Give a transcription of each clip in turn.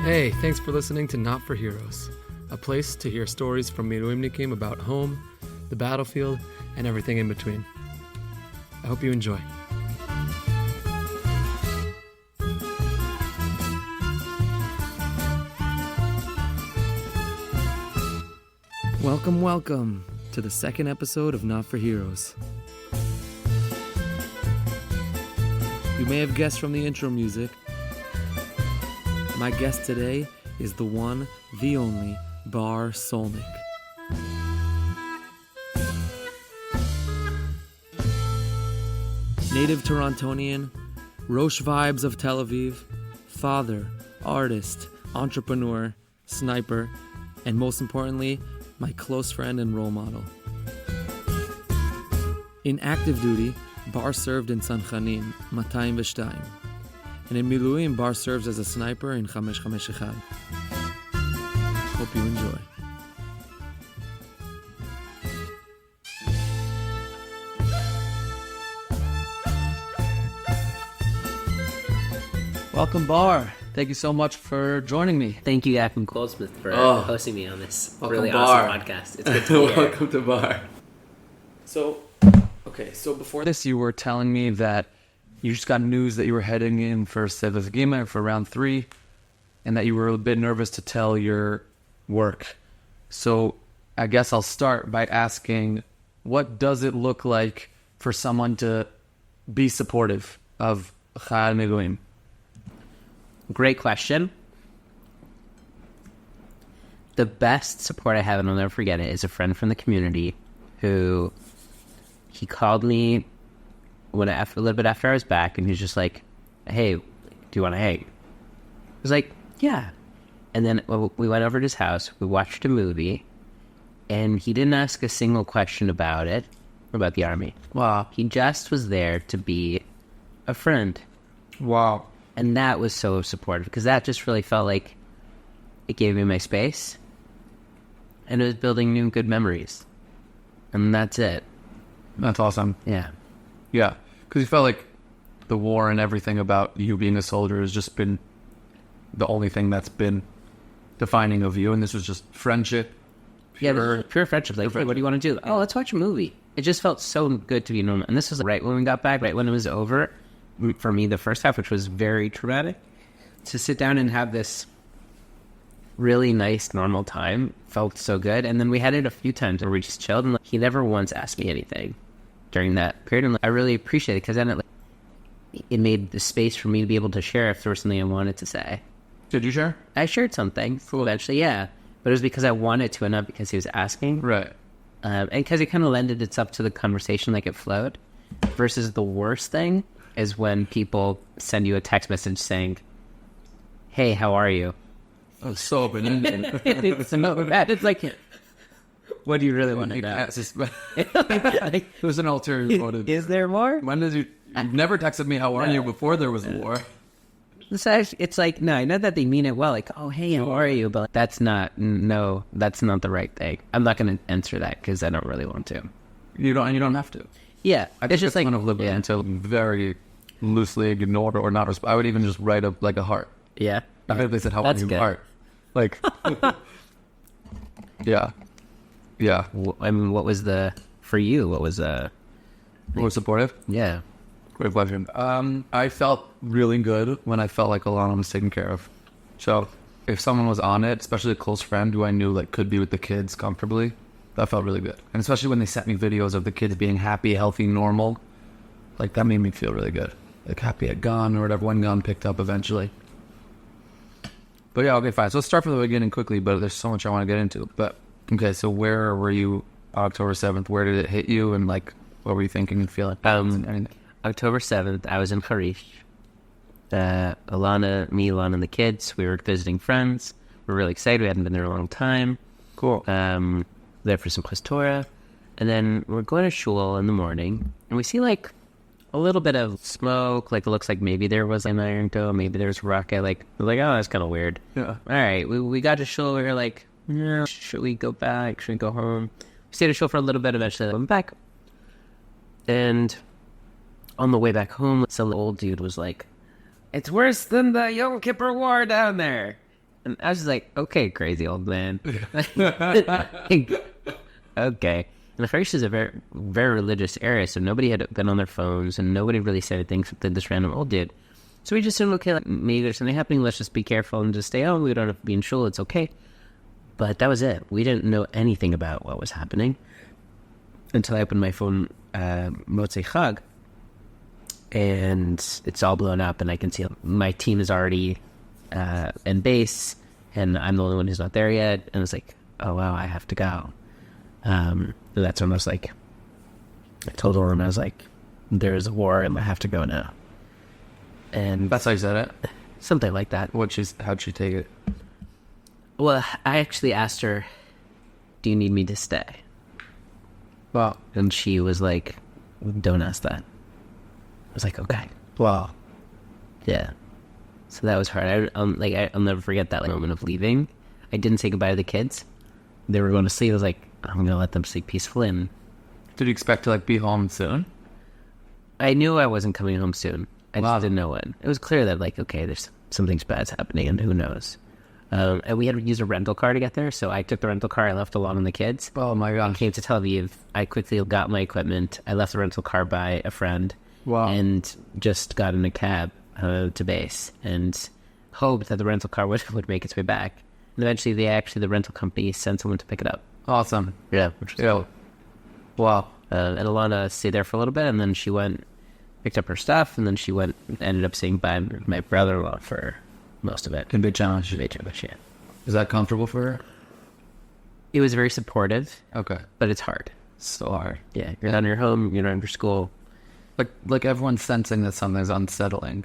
Hey, thanks for listening to Not for Heroes, a place to hear stories from Miluimnikim about home, the battlefield, and everything in between. I hope you enjoy. Welcome to the second episode of Not for Heroes. You may have guessed from the intro music, my guest today is the one, the only, Barr Solnik. Native Torontonian, Roche vibes of Tel Aviv, father, artist, entrepreneur, sniper, and most importantly, my close friend and role model. In active duty, Barr served in Sanchanim, 202. And in Miluim, Barr serves as a sniper in 551. Hope you enjoy. Welcome, Barr. Thank you so much for joining me. Thank you, Adam Goldsmith, for hosting me on this really Barr. awesome podcast. It's good to be here. Welcome to Barr. So before this, you were telling me that you just got news that you were heading in for Seves Gimel for round 3, and that you were a bit nervous to tell your work. So I guess I'll start by asking, what does it look like for someone to be supportive of Chayal Miluim? Great question. The best support I have, and I'll never forget it, is a friend from the community who he called me a little bit after I was back, and he's just like, "Hey, do you want to hang?" I was like, "Yeah." And then we went over to his house, we watched a movie, and he didn't ask a single question about it, or about the army. Wow. He just was there to be a friend. Wow. And that was so supportive, because that just really felt like it gave me my space, and it was building new good memories. And that's it. That's awesome. Yeah. Yeah. Because you felt like the war and everything about you being a soldier has just been the only thing that's been defining of you, and this was just friendship. Pure friendship. Like, hey, what do you want to do? Oh, let's watch a movie. It just felt so good to be normal. And this was right when we got back, right when it was over. For me, the first half, which was very traumatic, to sit down and have this really nice, normal time felt so good. And then we had it a few times where we just chilled, and he never once asked me anything during that period. And I really appreciate it, because then it made the space for me to be able to share if there was something I wanted to say. Did you share? I shared something, eventually, yeah. But it was because I wanted to, and not because he was asking. Right. And because it kind of lended itself to the conversation, like it flowed. Versus the worst thing is when people send you a text message saying, "Hey, how are you?" Oh, so open. It's so bad. It's like, what do you really want to know? It was an ulterior motive. Is there more? When did you? You've never texted me how are you before there was a war. It's like, no, I know that they mean it well. Like, oh, hey, how are you? But that's not the right thing. I'm not going to answer that because I don't really want to. You don't have to. Yeah, It's just like one of liberty until very loosely ignored or not. I would even just write up like a heart. Yeah. Not if they said how are you, heart. Like, yeah. I mean, what was for you? What was More supportive? Yeah. Great question. I felt really good when I felt like Alana was taken care of. So if someone was on it, especially a close friend who I knew like could be with the kids comfortably, that felt really good. And especially when they sent me videos of the kids being happy, healthy, normal, like that made me feel really good. Like happy at Gon or whatever, when Gon picked up eventually. But yeah, okay, fine. So let's start from the beginning quickly, but there's so much I want to get into. But okay, so where were you October 7th? Where did it hit you? And like, what were you thinking and feeling? Anything? October 7th, I was in Harish. Alana, and the kids, we were visiting friends. We were really excited. We hadn't been there a long time. Cool. There for some Torah. And then we're going to shul in the morning, and we see like a little bit of smoke. Like it looks like maybe there was an iron dome, maybe there's rocket. Like we're like, oh, that's kind of weird. Yeah. All right, we got to shul. We were like, yeah, should we go back? Should we go home? We stayed at shul for a little bit. Eventually, I went back. And on the way back home, some old dude was like, "It's worse than the Yom Kippur War down there." And I was just like, okay, crazy old man. Okay. And the first is a very, very religious area, so nobody had been on their phones, and nobody really said anything except that this random old dude. So we just said, okay, like, maybe there's something happening, let's just be careful and just stay home. We don't have to be in shul, it's okay. But that was it. We didn't know anything about what was happening until I opened my phone, Motzei Chag, and it's all blown up, and I can see my team is already in base, and I'm the only one who's not there yet. And it's like, oh, wow, I have to go. So that's when I was like, I told her, and I was like, there's a war, and I have to go now. And That's how you said it? something like that. How'd she take it? Well, I actually asked her, do you need me to stay? Wow. And she was like, don't ask that. I was like, okay. Wow. Yeah. So that was hard. I'll never forget that moment of leaving. I didn't say goodbye to the kids. They were going to sleep. I was like, I'm going to let them sleep peacefully. And Did you expect to, like, be home soon? I knew I wasn't coming home soon. I Wow. just didn't know when. It was clear that, like, okay, there's something bad's happening, and who knows. And we had to use a rental car to get there, so I took the rental car. I left alone on the kids. Oh, my gosh. Came to Tel Aviv. I quickly got my equipment. I left the rental car by a friend. Wow. And just got in a cab to base and hoped that the rental car would make its way back. And eventually, the rental company sent someone to pick it up. Awesome. Yeah, which was Yeah. Wow. and Alana stayed there for a little bit, and then she went, picked up her stuff, and then she ended up staying by my brother-in-law for most of it. Can be a challenge. Yeah. Is that comfortable for her? It was very supportive, Okay. but it's hard. So hard. Yeah, you're not in your home, you're not in your school. Like everyone's sensing that something's unsettling.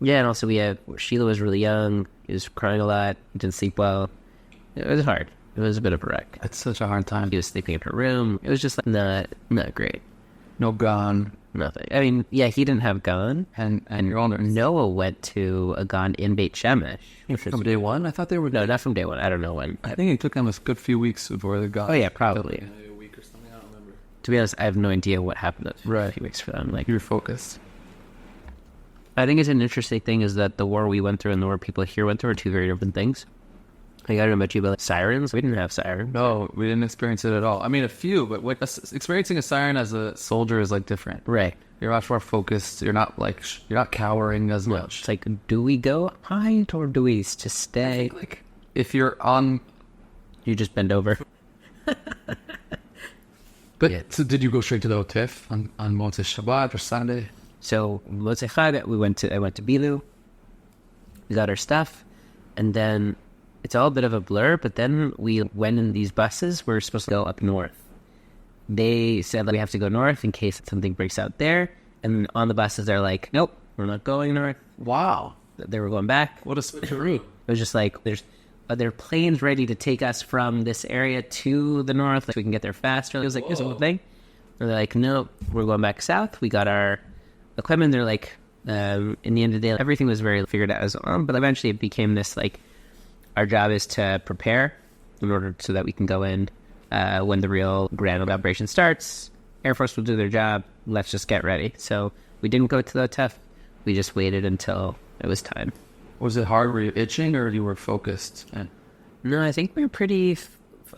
Yeah, and also Sheila was really young. He was crying a lot. He didn't sleep well. It was hard. It was a bit of a wreck. It's such a hard time. He was sleeping in her room. It was just like not great. No gun. Nothing. I mean, yeah, he didn't have gun. And you're older. Noah went to a gun in Beit Shemesh. From day one? I thought they were... No, not from day one. I don't know when. I think it took them a good few weeks before they got... Oh, yeah, probably. A week or something, I don't remember. To be honest, I have no idea what happened a Right. few weeks for them. Like, You were focused. I think it's an interesting thing is that the war we went through and the war people here went through are two very different things. Like, I don't know about you, but like, sirens, we didn't have sirens. No, we didn't experience it at all. I mean, a few, but experiencing a siren as a soldier is, like, different. Right. You're much more focused. You're not, like, you're not cowering as much. It's like, do we go height or do we just stay? Like, if you're on... You just bend over. But, Yeah. so did you go straight to the Otif on Motzei Shabbat or Sunday? So Motzei Chag, I went to Bilu. We got our stuff, and then it's all a bit of a blur. But then we went in these buses. We're supposed to go up north. They said that we have to go north in case something breaks out there. And on the buses, they're like, "Nope, we're not going north." Wow. They were going back. What a switcheroo. It was just like there are planes ready to take us from this area to the north, like we can get there faster. It was like, here's the whole thing. And they're like, no, we're going back south. We got our equipment. They're like, in the end of the day, everything was very figured out as on. But eventually it became this, like, our job is to prepare in order so that we can go in when the real grand operation starts. Air Force will do their job. Let's just get ready. So we didn't go to the TEF. We just waited until it was time. Was it hard? Were you itching or you were focused? No, I think we were pretty...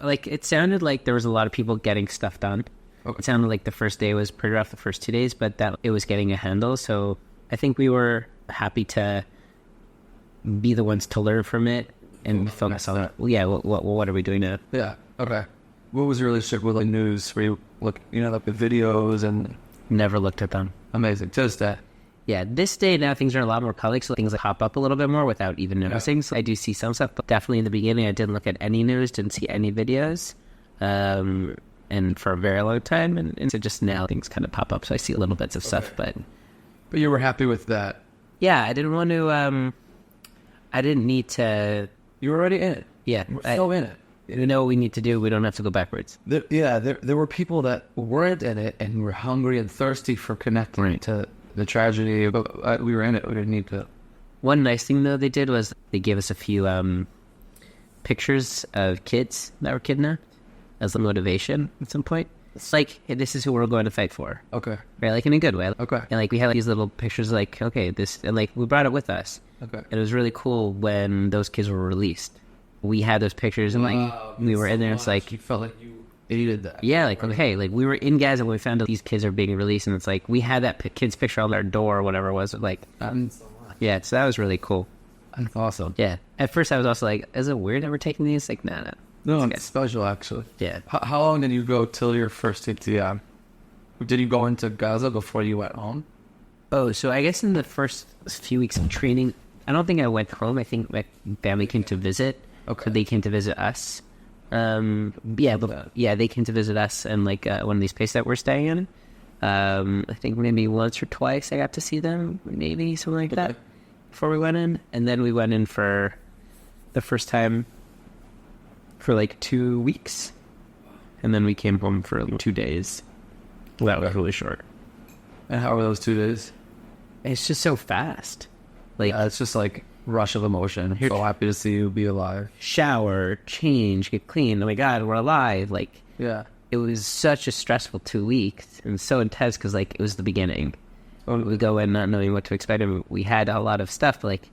like, it sounded like there was a lot of people getting stuff done. Okay. It sounded like the first day was pretty rough, the first 2 days, but that it was getting a handle. So I think we were happy to be the ones to learn from it and focus on it. Well, yeah, what are we doing now? Yeah. Okay. What was your relationship with, like, news? Where you look, like the videos and... Never looked at them. Amazing. Just that. Yeah, this day now things are a lot more public, so things like pop up a little bit more without even noticing. So I do see some stuff, but definitely in the beginning I didn't look at any news, didn't see any videos, and for a very long time, and so just now things kind of pop up, so I see little bits of stuff, but you were happy with that. yeah, I didn't want to, I didn't need to, You were already in it. yeah, You were so in it. we know what we need to do, we don't have to go backwards. There were people that weren't in it and were hungry and thirsty for connecting Right. to the tragedy, but we were in it. We didn't need to. One nice thing, though, they did was they gave us a few pictures of kids that were kidnapped as a motivation at some point. It's like, hey, this is who we're going to fight for. Okay. Right, like in a good way. Okay. And like we had like, these little pictures, like okay, this, and like we brought it with us. Okay. And it was really cool when those kids were released. We had those pictures, and like we were in there. It's like you felt like you needed that. yeah, like okay, like we were in Gaza when we found out these kids are being released, and it's like we had that kid's picture on our door or whatever it was. Like yeah, so that was really cool. That's awesome. Yeah. At first, I was also like, is it weird that we're taking these? Like, nah. No, it's special actually. Yeah. How long did you go till your first ATM? Did you go into Gaza before you went home? Oh, so I guess in the first few weeks of training, I don't think I went home. I think my family came to visit. Okay. So they came to visit us. Yeah, they came to visit us and like one of these places that we're staying in. I think maybe once or twice I got to see them, maybe something like that, before we went in. And then we went in for the first time for like 2 weeks. And then we came home for 2 days. That was really short. And how were those 2 days? It's just so fast. Like It's just like rush of emotion. I'm so happy to see you be alive. shower, change, get clean. Oh my God, we're alive. Like Yeah. it was such a stressful 2 weeks and so intense because like it was the beginning. We go in not knowing what to expect, and we had a lot of stuff. But, like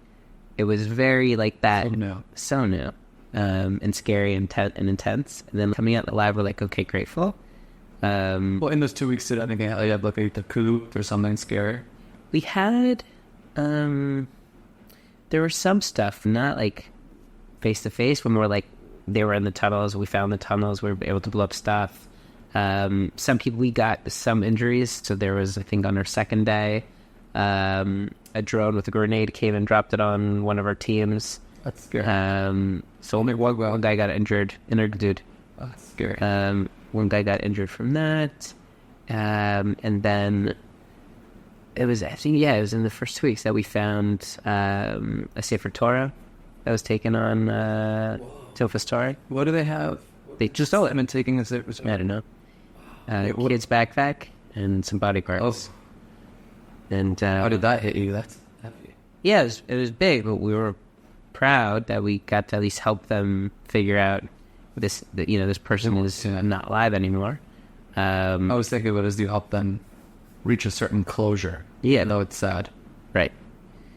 it was very like that, so new, and scary and intense. And then coming out alive, we're like, okay, grateful. Well, in those 2 weeks, did anything you had like a coup or something scary? We had, there was some stuff, not like face to face, when we were like, they were in the tunnels, we found the tunnels, we were able to blow up stuff. Some people, we got some injuries. So there was, I think on our second day, a drone with a grenade came and dropped it on one of our teams. That's scary. So one guy got injured, dude. That's scary. One guy got injured from that. And then it was, I think, it was in the first 2 weeks that we found a Sefer Torah that was taken on Tofas Torah. What do they have? They just stole it. I've been taking this. I don't know. Kid's backpack and some body parts. And How did that hit you? That's heavy. yeah, it was big, but we were proud that we got to at least help them figure out this person is not alive anymore. I was thinking about it as you help them reach a certain closure. Yeah. Though it's sad. Right.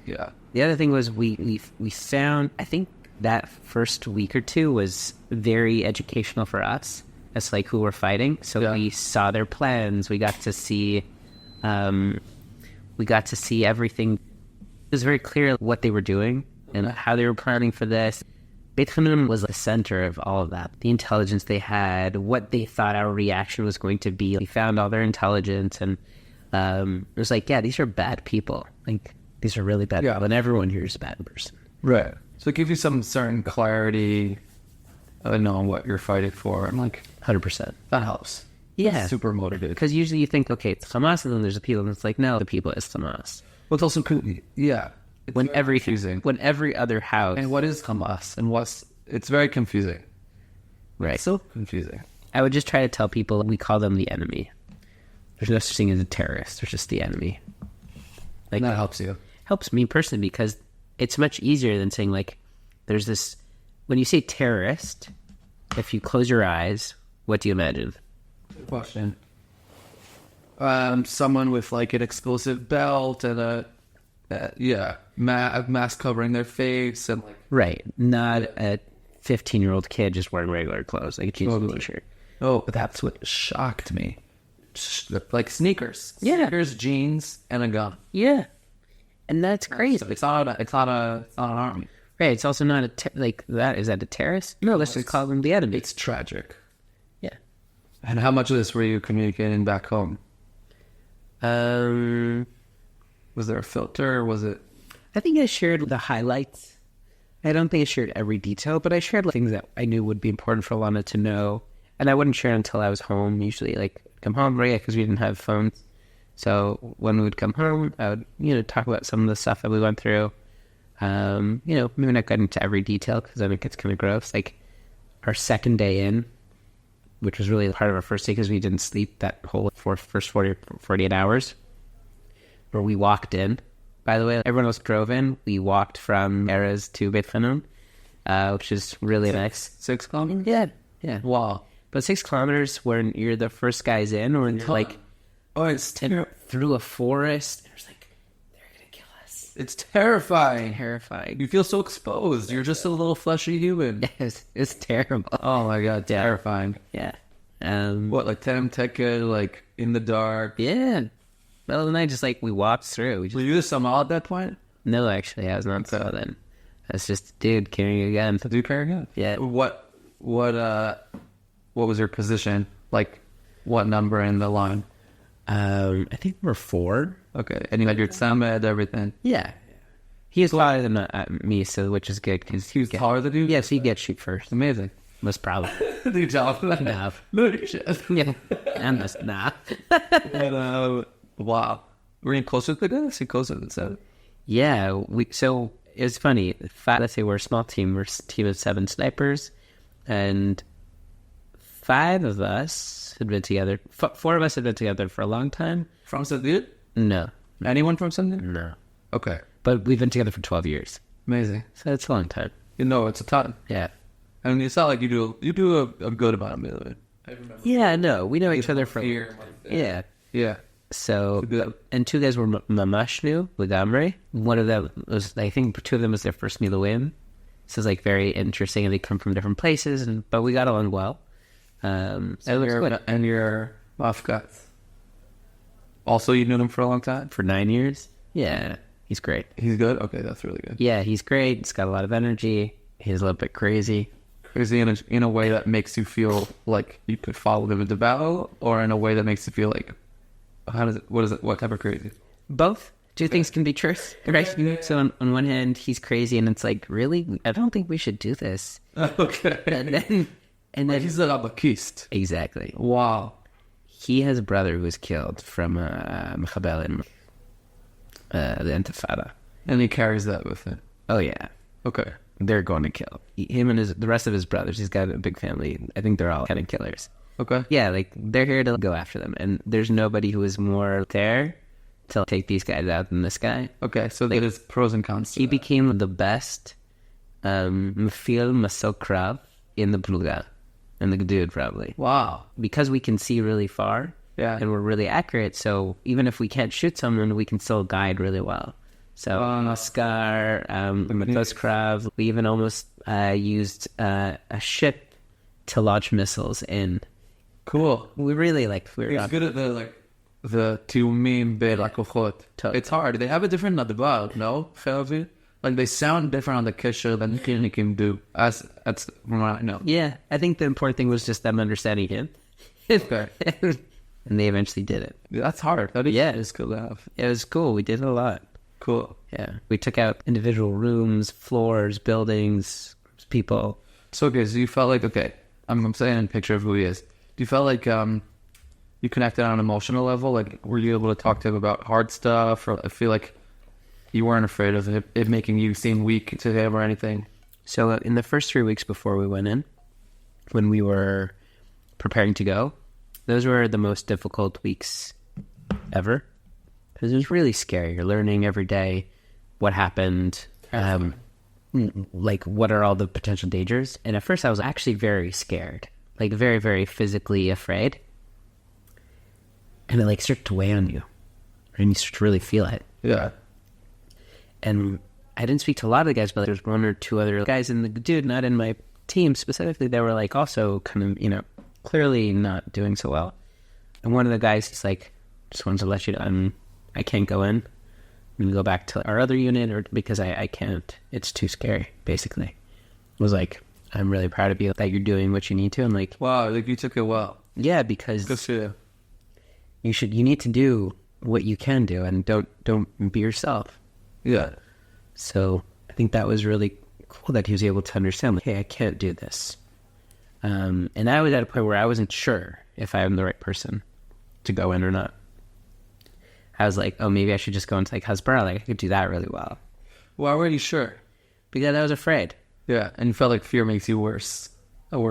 Yeah. The other thing was we found, I think that first week or two was very educational for us as like who we're fighting. So we saw their plans. We got to see everything. It was very clear what they were doing and how they were planning for this. Beit Hanun was the center of all of that. The intelligence they had, what they thought our reaction was going to be. We found all their intelligence, and it was like, yeah, these are bad people. Like, these are really bad people, and everyone here is a bad person. Right. So it gives you some certain clarity on what you're fighting for. And like, 100%. that helps. Yeah. Super motivated. Because usually you think, okay, it's Hamas, and then there's the people, and it's like, no, the people is Hamas. Well, it's also, it's When very confusing. When every other house... And what is Hamas? And it's very confusing. Right. It's so confusing. I would just try to tell people we call them the enemy. There's no such thing as a terrorist. There's just the enemy. Like, And that helps you. Helps me personally because it's much easier than saying, like, there's this... When you say terrorist, if you close your eyes, what do you imagine? Good question. Someone with like an explosive belt and a mask covering their face and like... Right. Not a 15-year-old kid just wearing regular clothes, like a jeans t-shirt. Oh, that's what shocked me. Like sneakers. Yeah. Sneakers, jeans, and a gun. Yeah. And that's crazy. So it's not an army. Right. It's also not like that. Is that a terrorist? No, let's just call them the enemy. It's tragic. Yeah. And how much of this were you communicating back home? Was there a filter or was it... I think I shared the highlights. I don't think I shared every detail, but I shared things that I knew would be important for Alana to know. And I wouldn't share until I was home. Usually, like, come home, right? Because we didn't have phones. So when we would come home, I would, talk about some of the stuff that we went through. Maybe not get into every detail because then it gets kind of gross. Like, our second day in, which was really part of our first day because we didn't sleep that whole first 48 hours, where we walked in. By the way, everyone else drove in. We walked from Erez to Beit Hanun, which is really nice. 6 kilometers? Yeah. Wow. But 6 kilometers when you're the first guys in, or you're like Oh, it's through a forest. There's like, they're going to kill us. It's terrifying. Terrifying. You feel so exposed. You're just a little fleshy human. It's terrible. Oh my god, terrifying. Yeah. What, like Temteka, like in the dark? Yeah. Middle of the night, just like we walked through. Were you the Samal at that point? No, actually, I was not so then. I was just a dude carrying a gun. The dude carrying a gun? Yeah. What was your position? Like, what number in the line? I think we're 4. Okay, and you had your Samed, everything. Yeah. He was taller than me, so which is good because He was taller than you? Yes, he gets shoot first. Amazing. Most probably. Do you tell him that? No. No, you should. Yeah. And this, nah. But, wow. Were you closer to the guys? You closer to the 7? Yeah. So it's funny. Let's say we're a small team. We're a team of 7 snipers, and 5 of us had been together. 4 of us had been together for a long time. From Sandir? No. Anyone from Sandir? No. Okay. But we've been together for 12 years. Amazing. So it's a long time. You know, it's a ton. Yeah. I mean, it's not like you do a good amount of it. Yeah, no. We know each other for... Yeah. Yeah. So, and 2 guys were Mamashnu with Amre. One of them was, I think 2 of them was their first Miluim. So it's like very interesting, and they come from different places, but we got along well. And your Mafkat. Also, you knew him for a long time? For 9 years? Yeah, he's great. He's good? Okay, that's really good. Yeah, he's great. He's got a lot of energy. He's a little bit crazy. Crazy in a way that makes you feel like you could follow him into battle, or in a way that makes you feel like, what type of crazy? Both. 2 things can be true, right? So on one hand, he's crazy, and it's like, really? I don't think we should do this. Okay. And then he's a Rabakist. Exactly. Wow. He has a brother who was killed from Mechabel in the Intifada. And he carries that with him. Oh, yeah. Okay. They're going to kill him and the rest of his brothers. He's got a big family. I think they're all kind of killers. Okay. Yeah, like, they're here to go after them. And there's nobody who is more there to take these guys out than this guy. Okay, so like, there's pros and cons. He became the best Mfil Masel Krav in the Pluga. And the dude, probably. Wow. Because we can see really far. Yeah. And we're really accurate, so even if we can't shoot someone, we can still guide really well. So, Oscar, Matos Krav, we even almost used a ship to launch missiles in. Cool. We really, He's good at the Tiumim Be'Lakochot. It's hard. They have a different Nadbar, no? Chelavi? Like, they sound different on the Kisher than Kinikim do. That's from what I know. Yeah, I think the important thing was just them understanding him. Okay. And they eventually did it. That's hard. It's cool to have. It was cool. We did a lot. Cool. Yeah. We took out individual rooms, floors, buildings, people. So, okay, so you felt like, okay, I'm saying a picture of who he is. Do you feel like you connected on an emotional level? Like, were you able to talk to him about hard stuff? Or I feel like you weren't afraid of it making you seem weak to him or anything? So in the first 3 weeks before we went in, when we were preparing to go, those were the most difficult weeks ever. Because it was really scary. You're learning every day what happened, like what are all the potential dangers. And at first I was actually very scared, like very, very physically afraid. And it like started to weigh on you. And you start to really feel it. Yeah. And I didn't speak to a lot of the guys, but there's 1 or 2 other guys in the dude, not in my team specifically, that were like also kind of, clearly not doing so well. And one of the guys, he's like, just wanted to let you know, I can't go in. I'm going to go back to our other unit or because I can't. It's too scary, basically. It was like, I'm really proud of you that you're doing what you need to. And like, wow, like you took it well. Yeah, because good for you. You need to do what you can do and don't be yourself. Yeah. So I think that was really cool that he was able to understand, like, hey, I can't do this. And I was at a point where I wasn't sure if I am the right person to go in or not. I was like, oh, maybe I should just go into like Hasbara. Like I could do that really well. Why were you sure? Because I was afraid. Yeah, and you felt like fear makes you a worse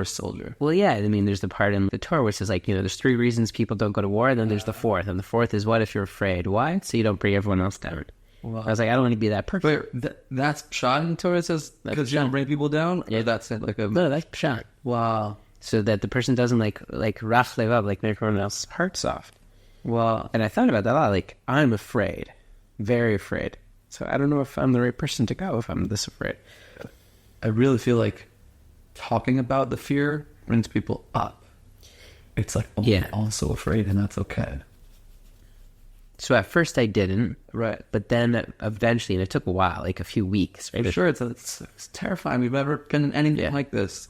soldier. Well, yeah, I mean, there's the part in the Torah which is like, there's 3 reasons people don't go to war, and then there's the 4th. And the 4th is what if you're afraid? Why? So you don't bring everyone else down. Wow. I was like, I don't want to be that person. Wait, that's Pshat in Torah? It says because you don't bring people down? Yeah. Or that's it? No, that's Pshat. Wow. so that the person doesn't like roughly up, like make everyone else's heart soft. Well, And I thought about that a lot. Like, I'm afraid, very afraid. So I don't know if I'm the right person to go if I'm this afraid. I really feel like talking about the fear brings people up. It's like, oh, Yeah. I'm also afraid, and that's okay. So at first I didn't, Right. but then eventually, and it took a while, like a few weeks, right? Sure, it's terrifying. We've never been in anything like this.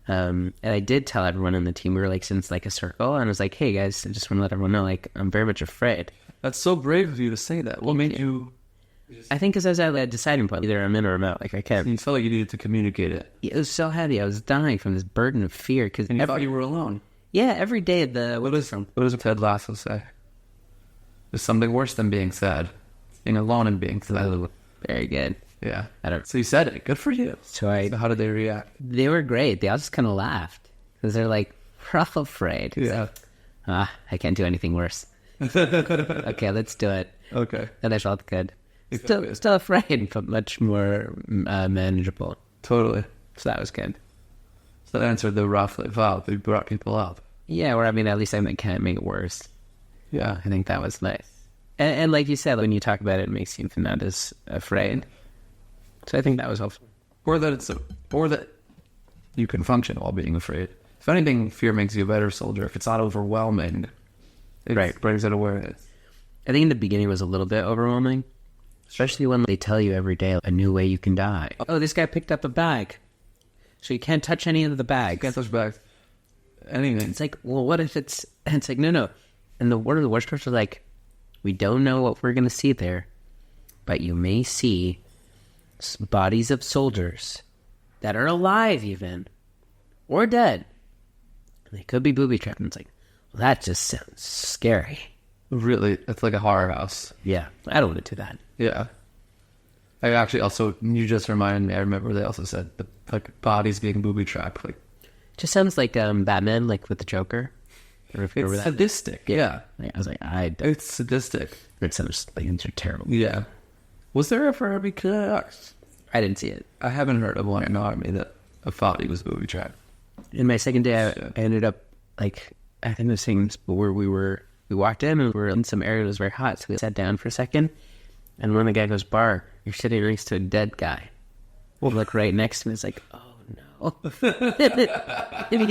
And I did tell everyone in the team, we were like since like a circle, and I was like, hey guys, I just want to let everyone know, like, I'm very much afraid. That's so brave of you to say that. What made you... I think because I was at a deciding point, either I'm in or I'm out. Like, I can't. You felt like you needed to communicate it. It was so heavy. I was dying from this burden of fear. Cause And you thought you were alone. Yeah, every day What does Ted Lasso say? There's something worse than being sad. Being alone and being sad. Very good. Yeah. I don't. So you said it. Good for you. So how did they react? they were great. They all just kind of laughed because they're like, we're all afraid. It's Yeah. like, I can't do anything worse. Okay, let's do it. Okay. And I felt good. Still afraid, but much more manageable. Totally. So that was good. So that answered the rough, like, wow, they brought people up. Yeah, or I mean, at least I can't make it worse. Yeah. I think that was nice. And like you said, when you talk about it, it makes you not as afraid. So I think that was helpful. Or that you can function while being afraid. If anything, fear makes you a better soldier. If it's not overwhelming, it brings it awareness. I think in the beginning it was a little bit overwhelming, especially when they tell you every day a new way you can die. Oh, this guy picked up a bag, so you can't touch any of the bags. Can't touch bags. Anything. It's like, well, what if it's... And it's like, no. And one of the worst parts was like, we don't know what we're going to see there, but you may see bodies of soldiers that are alive even, or dead. And they could be booby-trapped. And it's like, well, that just sounds scary. Really, it's like a horror house. Yeah, I don't want to do that. Yeah. I actually also, you just reminded me, I remember they also said, bodies being booby-trapped. Like, Just sounds like Batman, like with the Joker. it's sadistic. Yeah. I was like, It's sadistic. It sounds like these are terrible. Yeah. Was there ever a because I didn't see it. I haven't heard of one in the army that a body was booby-trapped. In my second day, I ended up, like, I think the same where we walked in and we were in some area that was very hot, so we sat down for a second, and when the guy goes, Barr, you're sitting next to a dead guy. We'll look right next to me, it's like, oh no. And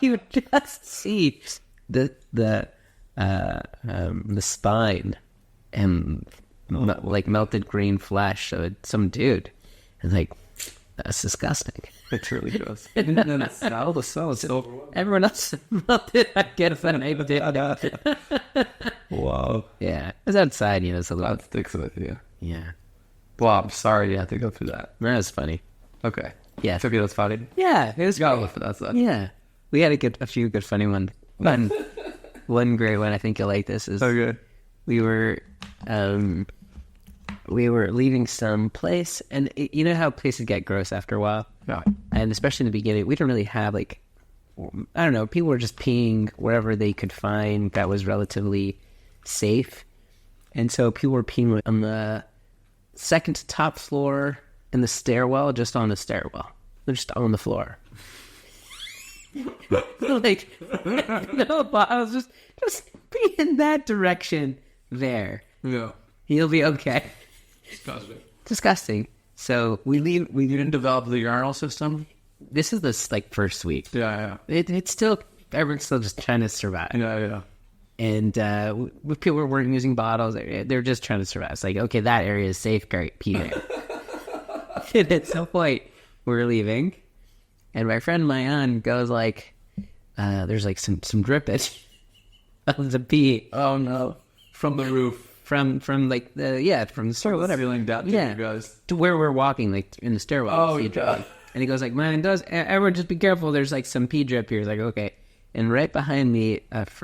you just see the spine and like melted green flesh of some dude, and like, that's disgusting. It's really gross. And then the smell is overwhelming. Everyone else melted. I get it, and I did. Wow. Yeah, it's outside, it's a little. That sticks with you. Yeah, Well, I'm sorry you had to go through that. that was funny. Okay. Yeah, So, that's funny. yeah, it was. You gotta look for that stuff. Yeah, we had a few good funny ones. One great one, I think you'll like this, is Okay. we were leaving some place, and you know how places get gross after a while? Yeah. And especially in the beginning, we didn't really have, like, I don't know, people were just peeing wherever they could find that was relatively safe. And so people were peeing on the second to top floor in the stairwell, just on the stairwell. They're just on the floor. Like, no, but I was just be in that direction there. Yeah. He'll be okay. Disgusting. Disgusting. So we leave. You didn't develop the urinal system? This is the like first week. Yeah. It's still, everyone's still just trying to survive. Yeah. And people weren't using bottles. They're just trying to survive. It's like, okay, that area is safe. Great, pee there. And at some point, we're leaving, and my friend Mayan goes like, "There's like some drippage of the pee." Oh no! From the roof. From like from the stairwell, whatever. Feeling down to you guys. To where we're walking, like in the stairwell. Oh, God. And he goes like, "Man, everyone just be careful. There's like some pee drip here." He's like, "Okay." And right behind me,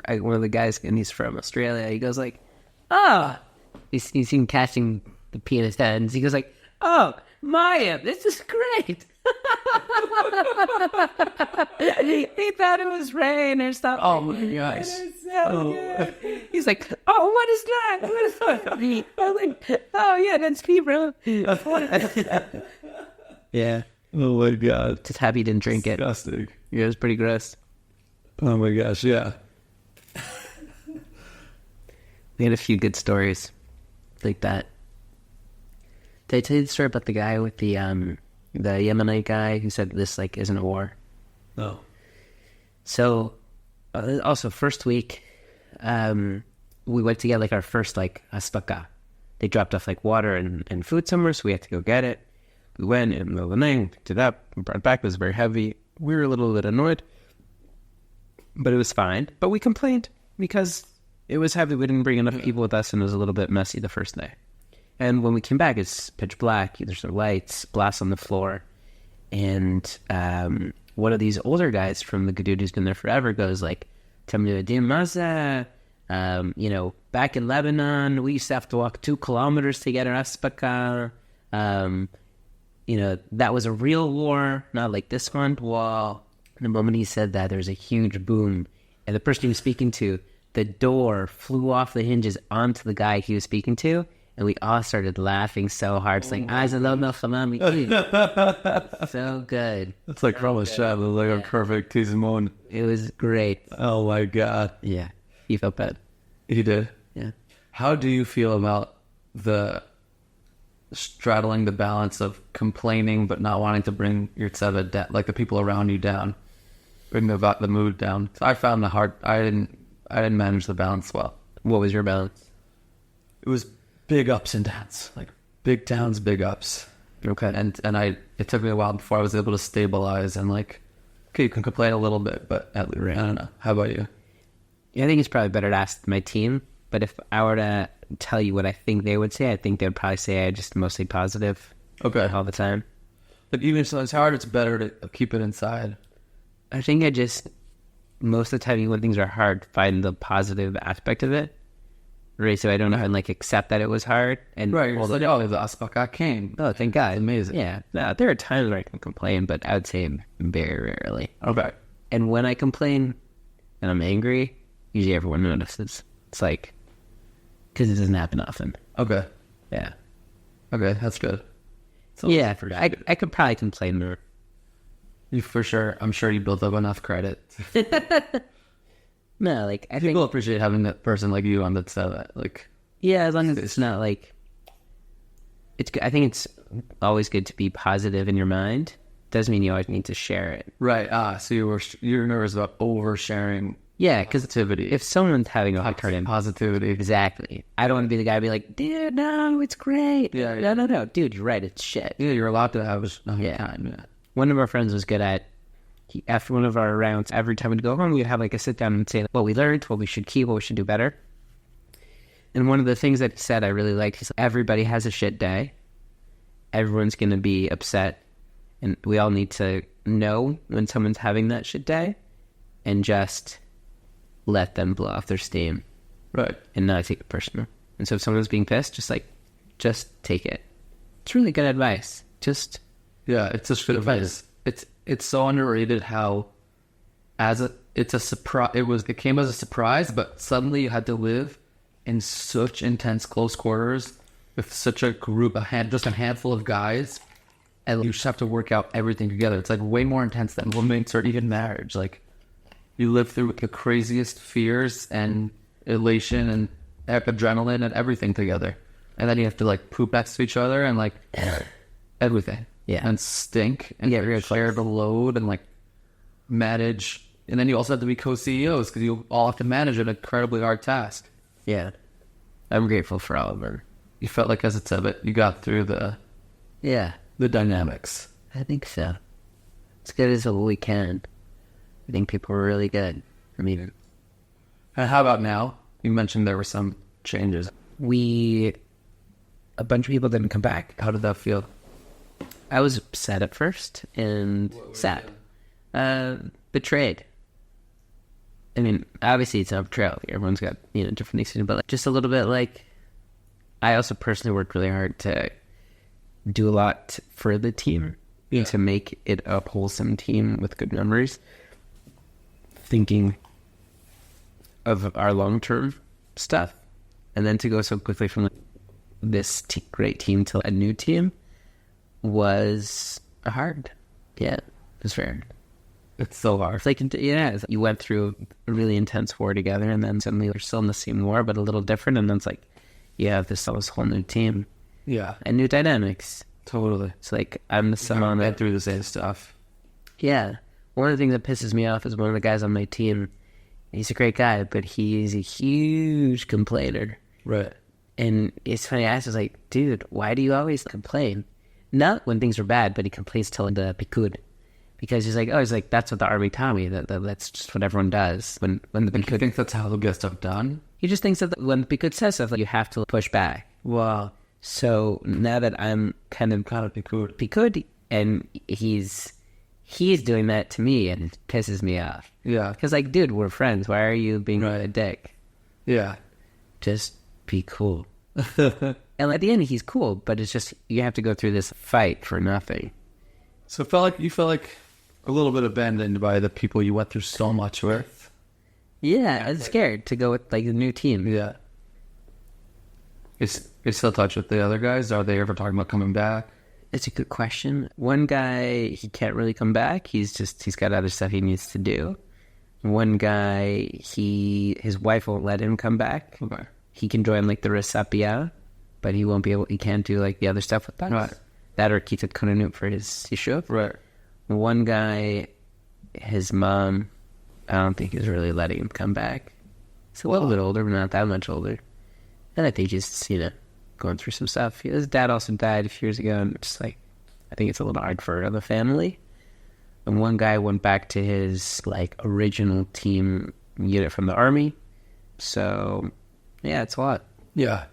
one of the guys, and he's from Australia. He goes like, "Oh," he's seen catching the pee in his hands. He goes like, "Oh, Maya, this is great." He thought it was rain or something. Oh my gosh. So good. He's like, "Oh, what is that? What is that?" I'm like, "Oh yeah, that's pee, bro." Yeah. Oh my God. Just happy he didn't drink it. Disgusting. Yeah, it was pretty gross. Oh my gosh, yeah. We had a few good stories like that. Did I tell you the story about the guy with the Yemenite guy who said this like isn't a war? No. So, also first week, we went to get like our first like asbaka. They dropped off like water and food somewhere, so we had to go get it. We went in the middle of the night, picked it up, brought it back. It was very heavy. We were a little bit annoyed, but it was fine. But we complained because it was heavy. We didn't bring enough people with us, and it was a little bit messy the first day. And when we came back, it's pitch black. There's no lights, glass on the floor. And one of these older guys from the Gadood who's been there forever goes like, Tamnuddin Maza, back in Lebanon, we used to have to walk 2 kilometers to get our asbaka. That was a real war, not like this one. Wow. The moment he said that, there was a huge boom. And the person he was speaking to, the door flew off the hinges onto the guy he was speaking to. And we all started laughing so hard. It's like, so good. It's like from a shot. It was like a perfect Tizimon. It was great. Oh my God. Yeah. He felt bad. He did. Yeah. How do you feel about the straddling the balance of complaining but not wanting to bring your tzeva down, like the people around you down, bring the mood down? So I found I didn't manage the balance well. What was your balance? It was big ups and downs, like big downs, big ups. Okay. And it took me a while before I was able to stabilize and like, okay, you can complain a little bit, but at least, I don't know. How about you? Yeah, I think it's probably better to ask my team. But if I were to tell you what I think they would say, I think they'd probably say I just mostly positive. Okay. All the time. But even if it's hard, it's better to keep it inside. I think I just, most of the time, even when things are hard, find the positive aspect of it. Right, so I don't know how to like accept that it was hard. And right, well, the asbaka came. Oh, thank God. Amazing. Yeah, no, there are times where I can complain, but I would say very rarely. Okay. And when I complain and I'm angry, usually everyone notices. It's like, because it doesn't happen often. Okay. Yeah. Okay, that's good. Yeah, I could probably complain more. You for sure. I'm sure you built up enough credit. No, like I People think appreciate having that person like you on the set. Like, yeah, as long as it's not like it's. I think it's always good to be positive in your mind. Doesn't mean you always need to share it. Right. So you're nervous about oversharing. Yeah, because positivity. If someone's having a hard time, positivity, exactly. I don't want to be the guy be like, dude, no, it's great. Yeah. No, dude, you're right, it's shit. Yeah, you're allowed to have time. Yeah. One of our friends was good at. After one of our rounds, every time we'd go home, we'd have like a sit down and say what we learned, what we should keep, what we should do better. And one of the things that he said I really liked, he's like, everybody has a shit day. Everyone's going to be upset. And we all need to know when someone's having that shit day and just let them blow off their steam. Right. And not take it personal. And so if someone's being pissed, just take it. It's really good advice. Yeah, it's just good advice. It's so underrated how it's a surprise. It came as a surprise, but suddenly you had to live in such intense close quarters with such a group, just a handful of guys, and you just have to work out everything together. It's like way more intense than roommates or even marriage. Like you live through the craziest fears and elation and adrenaline and everything together, and then you have to like poop next to each other and like everything. Yeah. And stink and get share the load and like manage. And then you also have to be co-CEOs because you all have to manage an incredibly hard task. Yeah. I'm grateful for all of them. You felt like as a tzibit, you got through the dynamics. I think so. As good as we can. I think people were really good. I mean, and how about now? You mentioned there were some changes. A bunch of people didn't come back. How did that feel? I was upset at first and sad. Betrayed. I mean, obviously it's not betrayal. Everyone's got, different things to do, but just a little bit like, I also personally worked really hard to do a lot for the team to make it a wholesome team with good memories. Thinking of our long-term stuff. And then to go so quickly from this great team to a new team was hard. Yeah, it was fair. It's so hard. It's like, it's like you went through a really intense war together, and then suddenly you're still in the same war, but a little different, and then it's like, you have this whole new team Yeah, and new dynamics. totally. It's like, I'm the son on Been it. through the same stuff. Yeah. One of the things that pisses me off is one of the guys on my team. He's a great guy, but he's a huge complainer. Right. And it's funny, I was like, dude, why do you always complain? Not when things are bad, but he complains till the pikud. Because he's like, that's what the army taught me. That's just what everyone does. When the You pikud, think that's how they'll get stuff done? he just thinks that when the pikud says stuff, like, you have to push back. Wow. So now that I'm kind of pikud, and he's doing that to me, and it pisses me off. Yeah. Because, like, dude, we're friends. Why are you being a dick? Yeah. Just be cool. And at the end, he's cool, but it's just, you have to go through this fight for nothing. So you felt like a little bit abandoned by the people you went through so much with. Yeah, I'm scared to go with, like, the new team. Yeah. Is still in touch with the other guys? Are they ever talking about coming back? It's a good question. One guy, he can't really come back. He's got other stuff he needs to do. One guy, his wife won't let him come back. Okay. He can join, like, the Resapia, but he can't do, like, the other stuff with us. Right. That or Kitat Kunanut for his yishuv. Right. One guy, his mom, I don't think is really letting him come back. He's a little bit older, but not that much older. And I think he's, going through some stuff. His dad also died a few years ago, and it's like, I think it's a little hard for the family. And one guy went back to his, like, original team unit from the army. So, yeah, it's a lot. Yeah.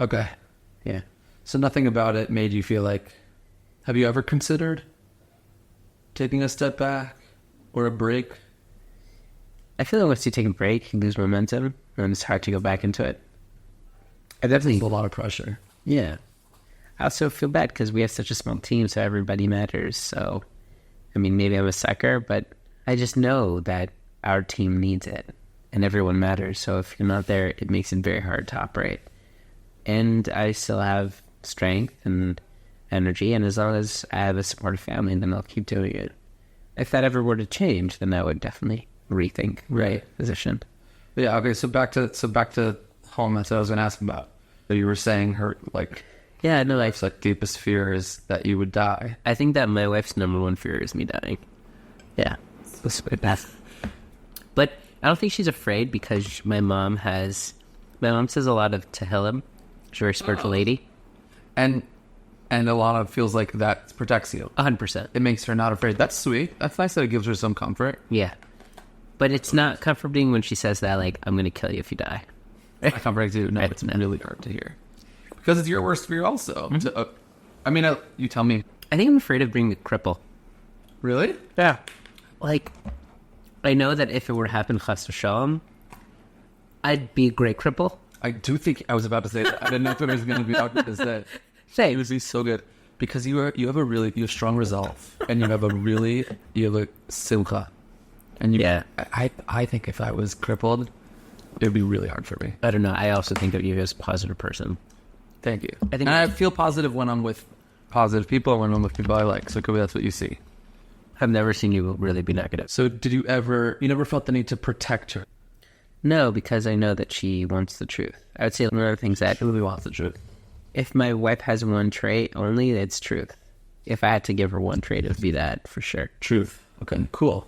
Okay. Yeah. So nothing about it made you feel like, have you ever considered taking a step back or a break? I feel like once you take a break, you lose momentum, and it's hard to go back into it. I definitely... It's a lot of pressure. Yeah. I also feel bad because we have such a small team, so everybody matters. So, I mean, maybe I'm a sucker, but I just know that our team needs it, and everyone matters. So if you're not there, it makes it very hard to operate. And I still have strength and energy, and as long as I have a supportive family, then I'll keep doing it. If that ever were to change, then I would definitely rethink my position. Yeah. Okay. So back to home. That's what I was going to ask about. So you were saying her Yeah, no, life's like deepest fear is that you would die. I think that my wife's number one fear is me dying. Yeah. But I don't think she's afraid because my mom says a lot of Tehillim. She's a very spiritual lady. And a lot of feels like that protects you. 100%. It makes her not afraid. That's sweet. That's nice that it gives her some comfort. Yeah. But it's not comforting when she says that, like, I'm going to kill you if you die. Not comforting too. No, it's really hard to hear. Because it's your worst fear also. Mm-hmm. You tell me. I think I'm afraid of being a cripple. Really? Yeah. Like, I know that if it were to happen, chas v'shalom, I'd be a great cripple. I do think I was about to say that. I didn't know if it was going to be out to say. Say, It would be so good because you have strong resolve and you have a simcha, and Yeah. I think if I was crippled, it would be really hard for me. I don't know. I also think of you as a positive person. Thank you. I think- and I feel positive when I'm with positive people and when I'm with people I like. So it could be that's what you see. I've never seen you really be negative. So you never felt the need to protect her? No, because I know that she wants the truth. I would say one of the things that She really wants the truth. if my wife has one trait only, it's truth. If I had to give her one trait, it would be that for sure. Truth. Okay, cool.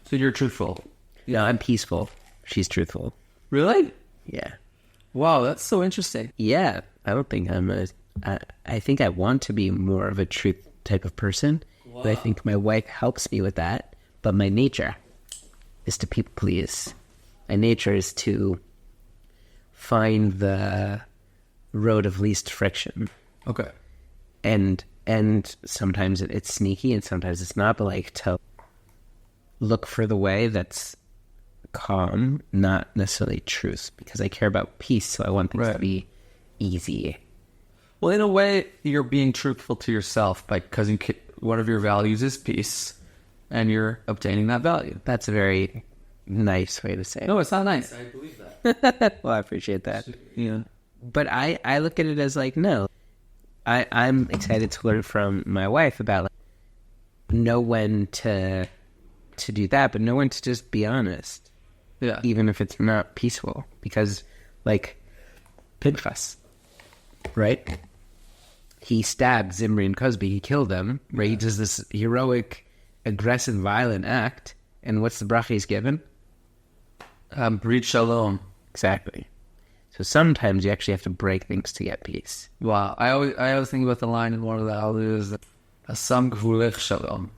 So you're truthful. No, I'm peaceful. She's truthful. Really? Yeah. Wow, that's so interesting. Yeah. I don't think I think I want to be more of a truth type of person. Wow. But I think my wife helps me with that. But my nature is to people please. My nature is to find the road of least friction. Okay. And sometimes it's sneaky and sometimes it's not, but like to look for the way that's calm, not necessarily truth, because I care about peace, so I want things to be easy. Well, in a way, you're being truthful to yourself because one of your values is peace, and you're obtaining that value. That's a very nice way to say it. No, it's not nice. I believe that. Well, I appreciate that. Yeah. But I look at it as like, no, I'm excited to learn from my wife about know when to to do that, but no one to just be honest. Yeah. Even if it's not peaceful. Because, like, Pinchas, right? He stabbed Zimri and Cosby. He killed them. Right? He does this heroic, aggressive, violent act. And what's the bracha he's given? Brit Shalom. Exactly. So sometimes you actually have to break things to get peace. Wow. I always think about the line in one of the hallelujahs, Asam Gvulech Shalom.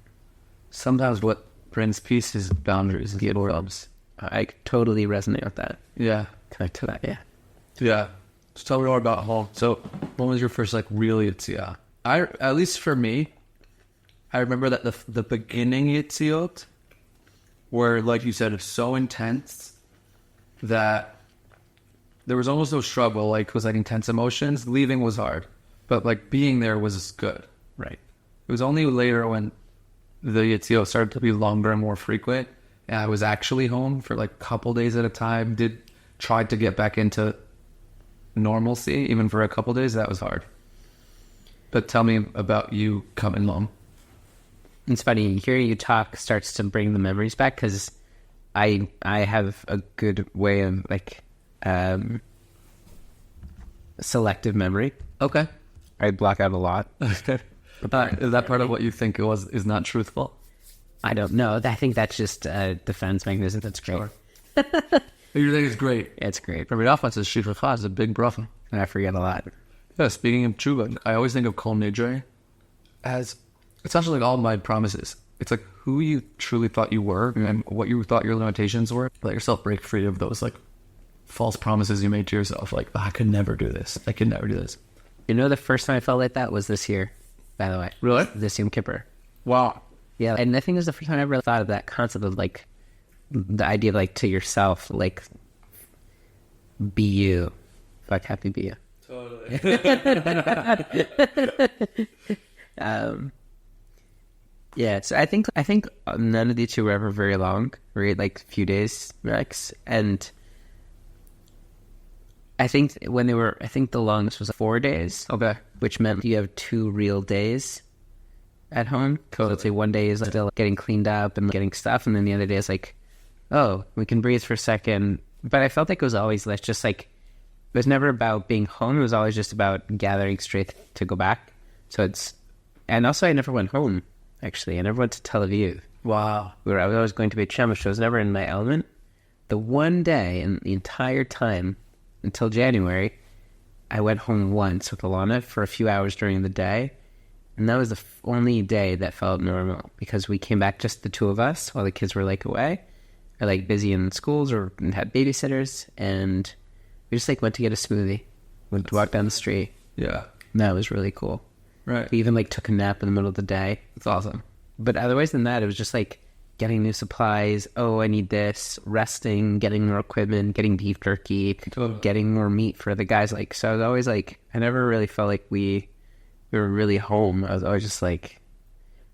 Sometimes what brings peace is boundaries. Is boredoms. I totally resonate with that. Yeah. Connect to that, yeah. Yeah. Just tell me more about home. So, when was your first, like, real Yitziah? At least for me, I remember that the beginning Yitziot were, like you said, so intense that there was almost no struggle. Like, it was, like, intense emotions. Leaving was hard. But, like, being there was good. Right. It was only later when the Yitziot started to be longer and more frequent, and I was actually home for, like, a couple days at a time. Tried to get back into normalcy, even for a couple days. That was hard. But tell me about you coming home. It's funny, hearing you talk starts to bring the memories back, because I have a good way of, like, selective memory. Okay. I block out a lot. Is that part of what you think is not truthful? I don't know. I think that's just a defense mechanism. That's great. You think it's great? It's great. For me, offense is Shifra is a big bracha. And I forget a lot. Yeah, speaking of tshuva, I always think of Kol Nidre as essentially like all my promises. It's like who you truly thought you were and what you thought your limitations were. Let yourself break free of those like false promises you made to yourself. Like, I could never do this. I could never do this. You know, the first time I felt like that was this year, by the way. Really? This Yom Kippur. Wow. Yeah, and I think it was the first time I ever thought of that concept of, like, the idea of, like, to yourself, like, be you. Fuck, happy be you. Totally. Yeah, so I think none of the two were ever very long, right? Like, a few days max, and I think the longest was 4 days. Okay. Which meant you have 2 real days at home. So let's say one day is still getting cleaned up and getting stuff, and then the other day is like, oh, we can breathe for a second. But I felt like it was always less just like, it was never about being home. It was always just about gathering strength to go back. And also I never went home, actually. I never went to Tel Aviv. Wow. I was always going to Beit Shemesh. I was never in my element. The one day in the entire time until January, I went home once with Alana for a few hours during the day. And that was the only day that felt normal, because we came back just the two of us while the kids were like away, or like busy in schools or had babysitters, and we just like went to get a smoothie, went to walk down the street. Yeah. And that was really cool. Right. We even like took a nap in the middle of the day. It's awesome. But otherwise than that, it was just like getting new supplies. Oh, I need this. Resting, getting more equipment, getting beef jerky, Totally. getting more meat for the guys. Like, so I was always like, I never really felt like we were really home. I was always just like,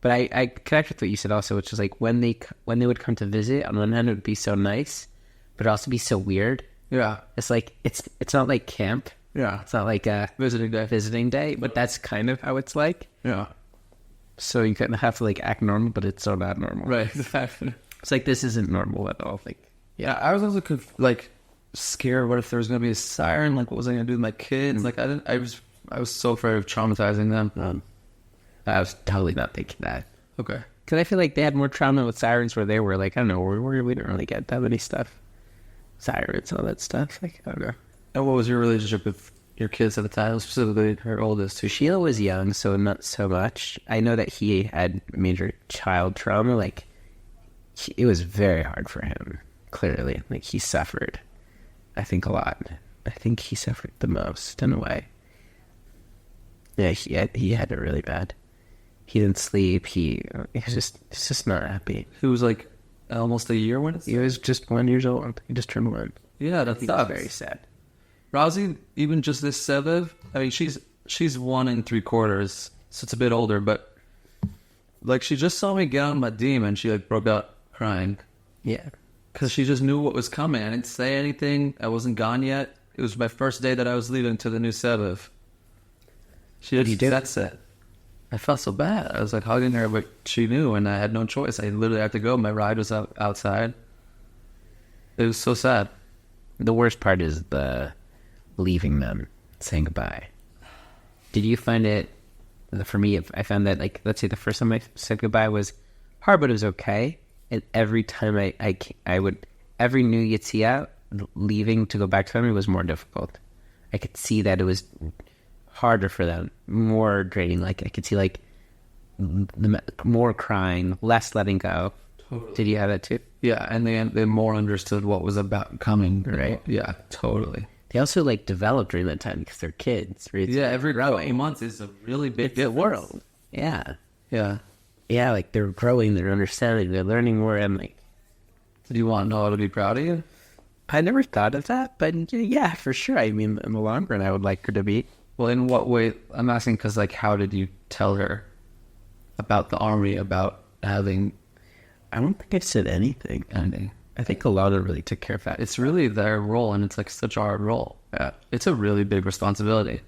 but I connect with what you said also, which is like when they would come to visit, on one hand it would be so nice, but it'd also be so weird. Yeah. It's like, it's not like camp. Yeah. It's not like a visiting day, but that's kind of how it's like. Yeah. So you kind of have to like act normal, but it's so not normal. Right. Exactly. It's like, this isn't normal at all. Like, Yeah, I was also like scared. What if there was gonna be a siren? Like, what was I gonna do with my kids? Like, I was so afraid of traumatizing them. I was totally not thinking that. Okay. Because I feel like they had more trauma with sirens where they were. Like, I don't know, we didn't really get that many stuff. Sirens, all that stuff. Like, I don't know. And what was your relationship with your kids at the time, specifically her oldest? Sheila was young, so not so much. I know that he had major child trauma. Like, it was very hard for him, clearly. Like, he suffered, I think, a lot. I think he suffered the most, in a way. Yeah, he had it really bad. He didn't sleep. He was just not happy. He was like almost a year when He was just 1 year old. He just turned 1. Yeah, that's Very sad. Rosie, even just this Sevev, I mean, she's 1 3/4, so it's a bit older, but like she just saw me get on my Madim and she like broke out crying. Yeah. Because she just knew what was coming. I didn't say anything. I wasn't gone yet. It was my first day that I was leaving to the new Sevev. That's it. I felt so bad. I was like hugging her, but she knew, and I had no choice. I literally had to go. My ride was outside. It was so sad. The worst part is the leaving them, saying goodbye. Did you find it, for me, I found that, like, let's say the first time I said goodbye was hard, but it was okay. And every time every New Year's leaving to go back to family was more difficult. I could see that it was harder for them, more draining. Like, I could see, like, more crying, less letting go. Totally. Did you have that too? Yeah, and they more understood what was about coming. Right. Yeah, totally. They also, like, develop during that time because they're kids. Right? Yeah, every 20 months is a really big world. Yeah. Yeah. Yeah, like, they're growing, they're understanding, they're learning more. And, like, do you want Noah to be proud of you? I never thought of that, but yeah, for sure. I mean, in the long run, I would like her to be. Well, in what way? I'm asking because, like, how did you tell her about the army, about having... I don't think I said anything. I think Alana really took care of that. It's really their role, and it's, like, such a hard role. Yeah. It's a really big responsibility.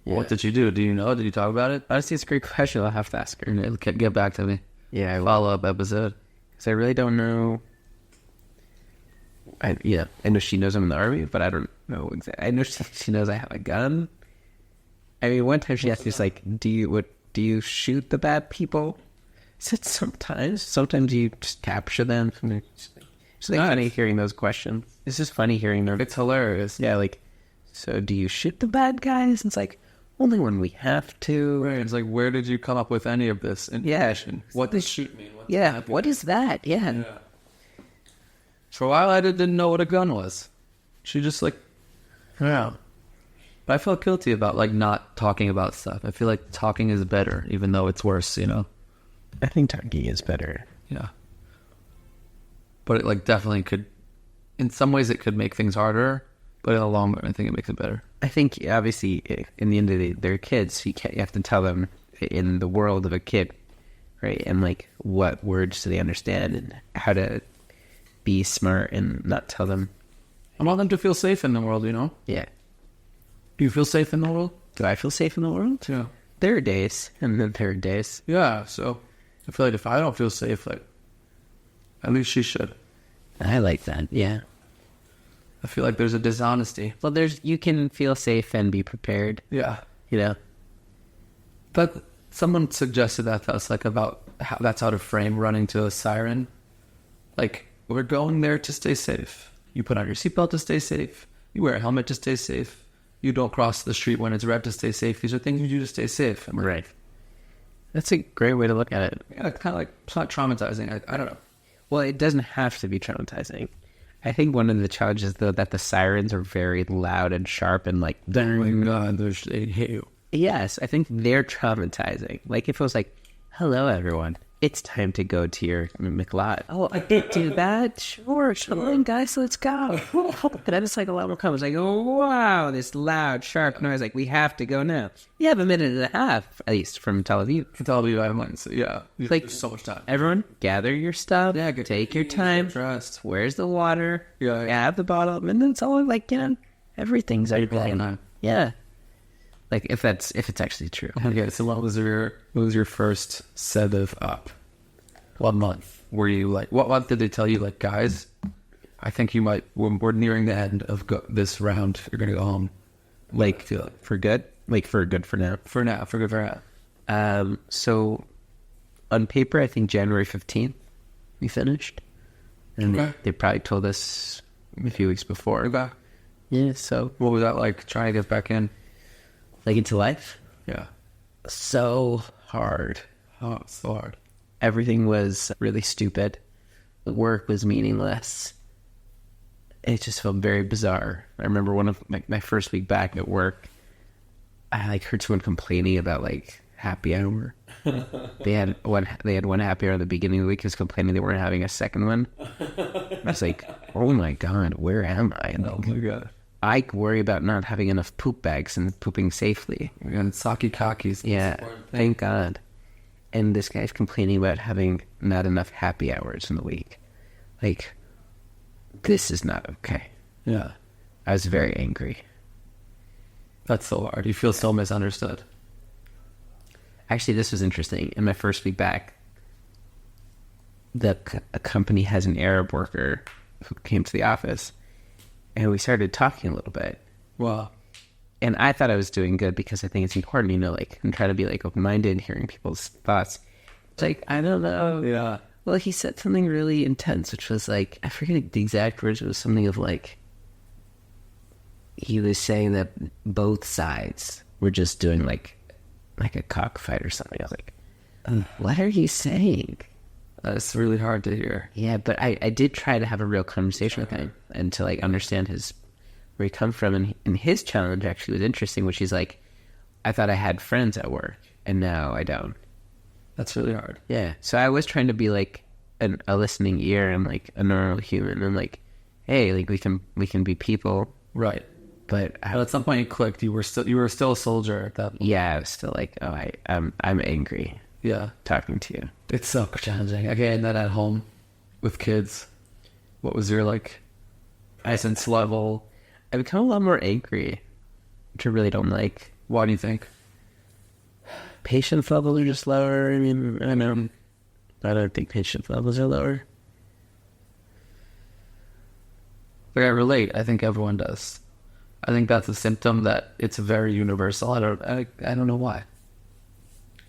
Yeah. What did you do? Do you know? Did you talk about it? Honestly, it's a great question. I'll have to ask her. Get back to me. Yeah. Follow-up episode. Because I really don't know... I know she knows I'm in the army, but I don't know exactly. I know she knows I have a gun. I mean, one time she asked me, like, do you shoot the bad people? I said sometimes. Sometimes you just capture them. It's like funny hearing those questions. It's just funny hearing them. It's hilarious. Yeah, like, so do you shoot the bad guys? It's like, only when we have to. Right. It's like, where did you come up with any of this information? What does shoot mean? What is that? Yeah. For a while, I didn't know what a gun was. She just, like... Yeah. But I felt guilty about, like, not talking about stuff. I feel like talking is better, even though it's worse, you know? I think talking is better. Yeah. But it, like, definitely could... In some ways, it could make things harder, but in the long run, I think it makes it better. I think, obviously, in the end of the day, they're kids. You have to tell them in the world of a kid, right? And, like, what words do they understand and how to... be smart and not tell them. I want them to feel safe in the world, you know? Yeah. Do you feel safe in the world? Do I feel safe in the world? Yeah. There are days, and then there are days. Yeah, so I feel like if I don't feel safe, like, at least she should. I like that, yeah. I feel like there's a dishonesty. Well, you can feel safe and be prepared. Yeah. You know? But someone suggested that to us, like, about how that's out of frame, running to a siren. Like, we're going there to stay safe. You put on your seatbelt to stay safe. You wear a helmet to stay safe. You don't cross the street when it's red to stay safe. These are things you do to stay safe. Right. That's a great way to look at it. Yeah, it's kind of like, it's not traumatizing. I don't know. Well, it doesn't have to be traumatizing. I think one of the challenges, though, that the sirens are very loud and sharp and like, oh my God, they hate you. Yes, I think they're traumatizing. Like if it was like, hello, everyone. It's time to go to your McLeod. Oh, I did do that? Sure. Come on, guys, let's go. And then it's like a lot more comes. Like, oh, wow, this loud, sharp noise. Like, we have to go now. You have a minute and a half, at least, from Tel Aviv. From Tel Aviv, I might say, yeah. Like, there's so much time. Everyone, gather your stuff. Yeah, take your time. Trust. Where's the water? Yeah. Have the bottle. And then it's all like, everything's everything. Yeah. Like, if it's actually true. Okay, so what was your first set of up? What month were you like? What month did they tell you, like, guys? I think you might. We're nearing the end of this round. You're gonna go home. Like for good. Like for good for now. For good for now. So on paper, I think January 15th we finished, and okay. they probably told us a few weeks before. Okay. Yeah. So what was that like? Trying to get back in, like into life. Yeah. So hard. Oh, so hard. Everything was really stupid. The work was meaningless. It just felt very bizarre. I remember one of my first week back at work, I like heard someone complaining about like happy hour. They had one happy hour at the beginning of the week, was complaining they weren't having a second one. I was like, oh my God, where am I? And, like, oh my God. I worry about not having enough poop bags and pooping safely. We got sake kakis. Yeah, thank God. And this guy's complaining about having not enough happy hours in the week. Like, this is not okay. Yeah. I was very angry. That's so hard. You feel so misunderstood. Actually, this was interesting. In my first week back, a company has an Arab worker who came to the office, and we started talking a little bit. Wow. And I thought I was doing good because I think it's important, like, and try to be like open-minded, hearing people's thoughts. It's like, I don't know. Yeah. Well, he said something really intense, which was like, I forget the exact words. It was something of like, he was saying that both sides were just doing like a cockfight or something. I was like, what are you saying? That's really hard to hear. Yeah, but I did try to have a real conversation with him and to like understand where he come from. And his challenge actually was interesting, which he's like, I thought I had friends at work and now I don't. That's really hard. Yeah. So I was trying to be like a listening ear and like a normal human and like, hey, like we can be people. Right. But at some point you clicked. You were still a soldier at that point. Yeah, I was still like, oh, I'm angry. Yeah. Talking to you. It's so challenging. Again, that at home with kids. What was your like essence level? I become a lot more angry, which I really don't like. Why do you think? Patience levels are just lower. I mean, I don't think patience levels are lower. But I relate. I think everyone does. I think that's a symptom that it's very universal. I don't know why.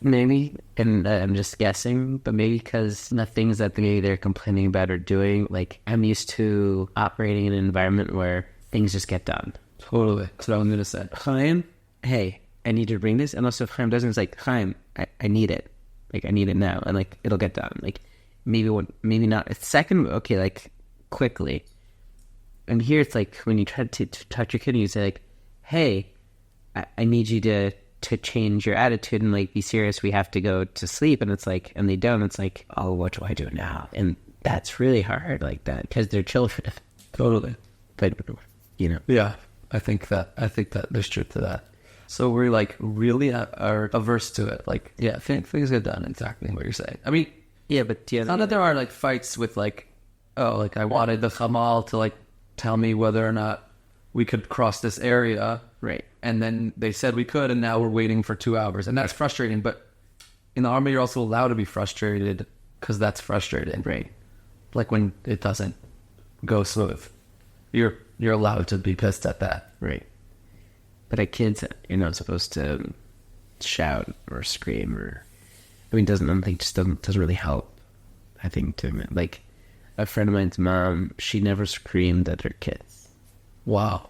Maybe, and I'm just guessing, but maybe because the things that maybe they're complaining about or doing, like I'm used to operating in an environment where things just get done. Totally. That's what I'm going to say. Chaim, hey, I need to bring this. And also if Chaim doesn't, it's like, Chaim, I need it. Like, I need it now. And like, it'll get done. Like, maybe not. A second, okay, like, quickly. And here it's like, when you try to touch your kid, you say like, hey, I need you to change your attitude and like be serious. We have to go to sleep. And it's like, and they don't. It's like, oh, what do I do now? And that's really hard like that because they're children. Totally. But yeah, I think that there's truth to that. So we're like really are averse to it. Like, yeah, things get done. Exactly what you're saying. I mean, yeah, but it's not that there are like fights with like, oh, like I wanted the Hamal to like tell me whether or not we could cross this area. Right. And then they said we could, and now we're waiting for 2 hours. And that's frustrating. But in the army, you're also allowed to be frustrated because that's frustrating. Right. Like when it doesn't go smooth. You're allowed to be pissed at that. Right. But at kids, you're not supposed to shout or scream or... I mean, doesn't really help, I think, to like a friend of mine's mom, she never screamed at her kids. Wow.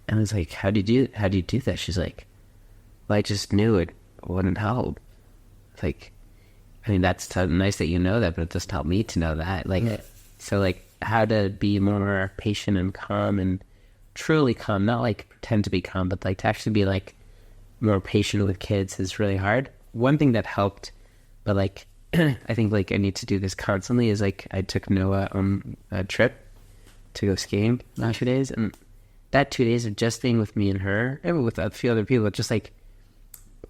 And I was like, how do you do that? She's like, well, I just knew it wouldn't help. Like, I mean, that's nice that you know that, but it doesn't help me to know that. Like, yeah. So like how to be more patient and calm and truly calm, not like pretend to be calm, but like to actually be like more patient with kids is really hard. One thing that helped, but like, I think like I need to do this constantly is like I took Noah on a trip to go skiing last 2 days, and that 2 days of just being with me and her, and with a few other people, just like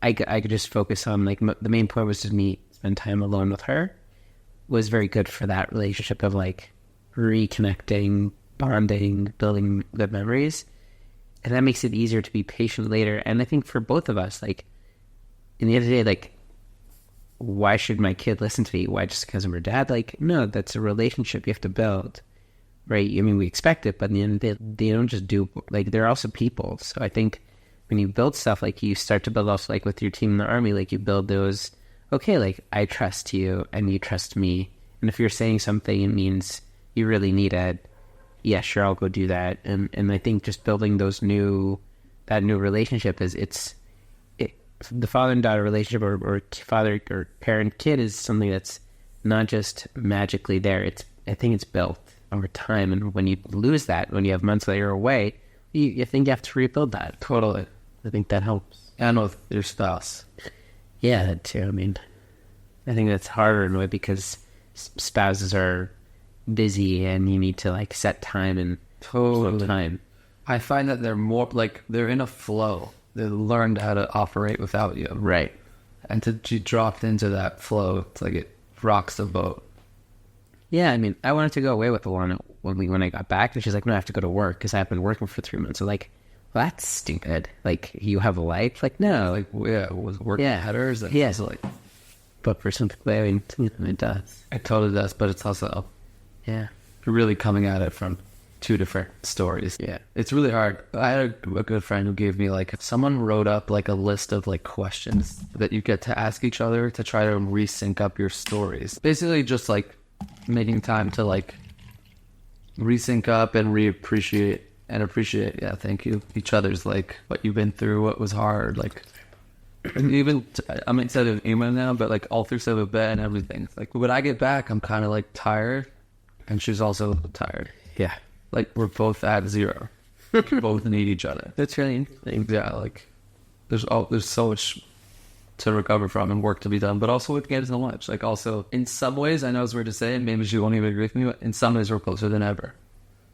I could just focus on like the main point was just me spend time alone with her was very good for that relationship of like reconnecting, bonding, building good memories, and that makes it easier to be patient later. And I think for both of us, like in the end of the day, like why should my kid listen to me? Why just because I'm her dad? Like no, that's a relationship you have to build. Right? I mean, we expect it, but in the end of the day, they don't just do, like, they're also people. So I think when you build stuff, like, you start to build also, like, with your team in the army, like, you build those, okay, like, I trust you, and you trust me. And if you're saying something, it means you really need it. Yeah, sure, I'll go do that. And I think just building that new relationship the father and daughter relationship or father or parent kid is something that's not just magically there. I think it's built over time, and when you lose that, when you have months that you're away, you think you have to rebuild that. Totally. I think that helps. And with your spouse. Yeah, that too. I mean, I think that's harder in a way because spouses are busy and you need to like set time and totally time. I find that they're more like they're in a flow. They learned how to operate without you. Right. And to be dropped into that flow, it's like it rocks the boat. Yeah, I mean, I wanted to go away with Alana when I got back, and she's like, no, I have to go to work because I've been working for 3 months. So, like, well, that's stupid. Like, you have a life? Like, no. Like, yeah, was working headers. And Yeah. it's like, But for some people, I mean, it does. it totally does, but it's also Yeah. really coming at it from two different stories. Yeah. It's really hard. I had a good friend who gave me, like, if someone wrote up, like, a list of, like, questions that you get to ask each other to try to resync up your stories. Basically just, like, making time to, like, resync up and appreciate, yeah, thank you, each other's, like, what you've been through, what was hard, like, even, I'm instead of email now, but, like, all through the bed and everything. Like, when I get back, I'm kind of, like, tired, and she's also tired. Yeah. Like, we're both at zero. We both need each other. That's really interesting. Yeah, like, there's so much to recover from and work to be done, but also we can't so much. Like, also, in some ways, I know it's weird to say, and maybe she won't even agree with me, but in some ways, we're closer than ever.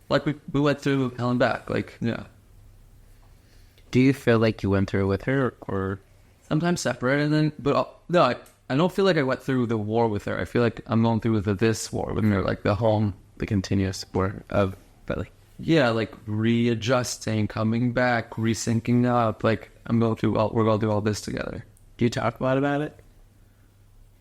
Like, we went through hell and back. Like, yeah. Do you feel like you went through it with her, or Sometimes separate, and then, but no, I don't feel like I went through the war with her. I feel like I'm going through this war with her, like the continuous war of, but like, yeah, like readjusting, coming back, resyncing up. Like, we're going to do all this together. do you talk a lot about it?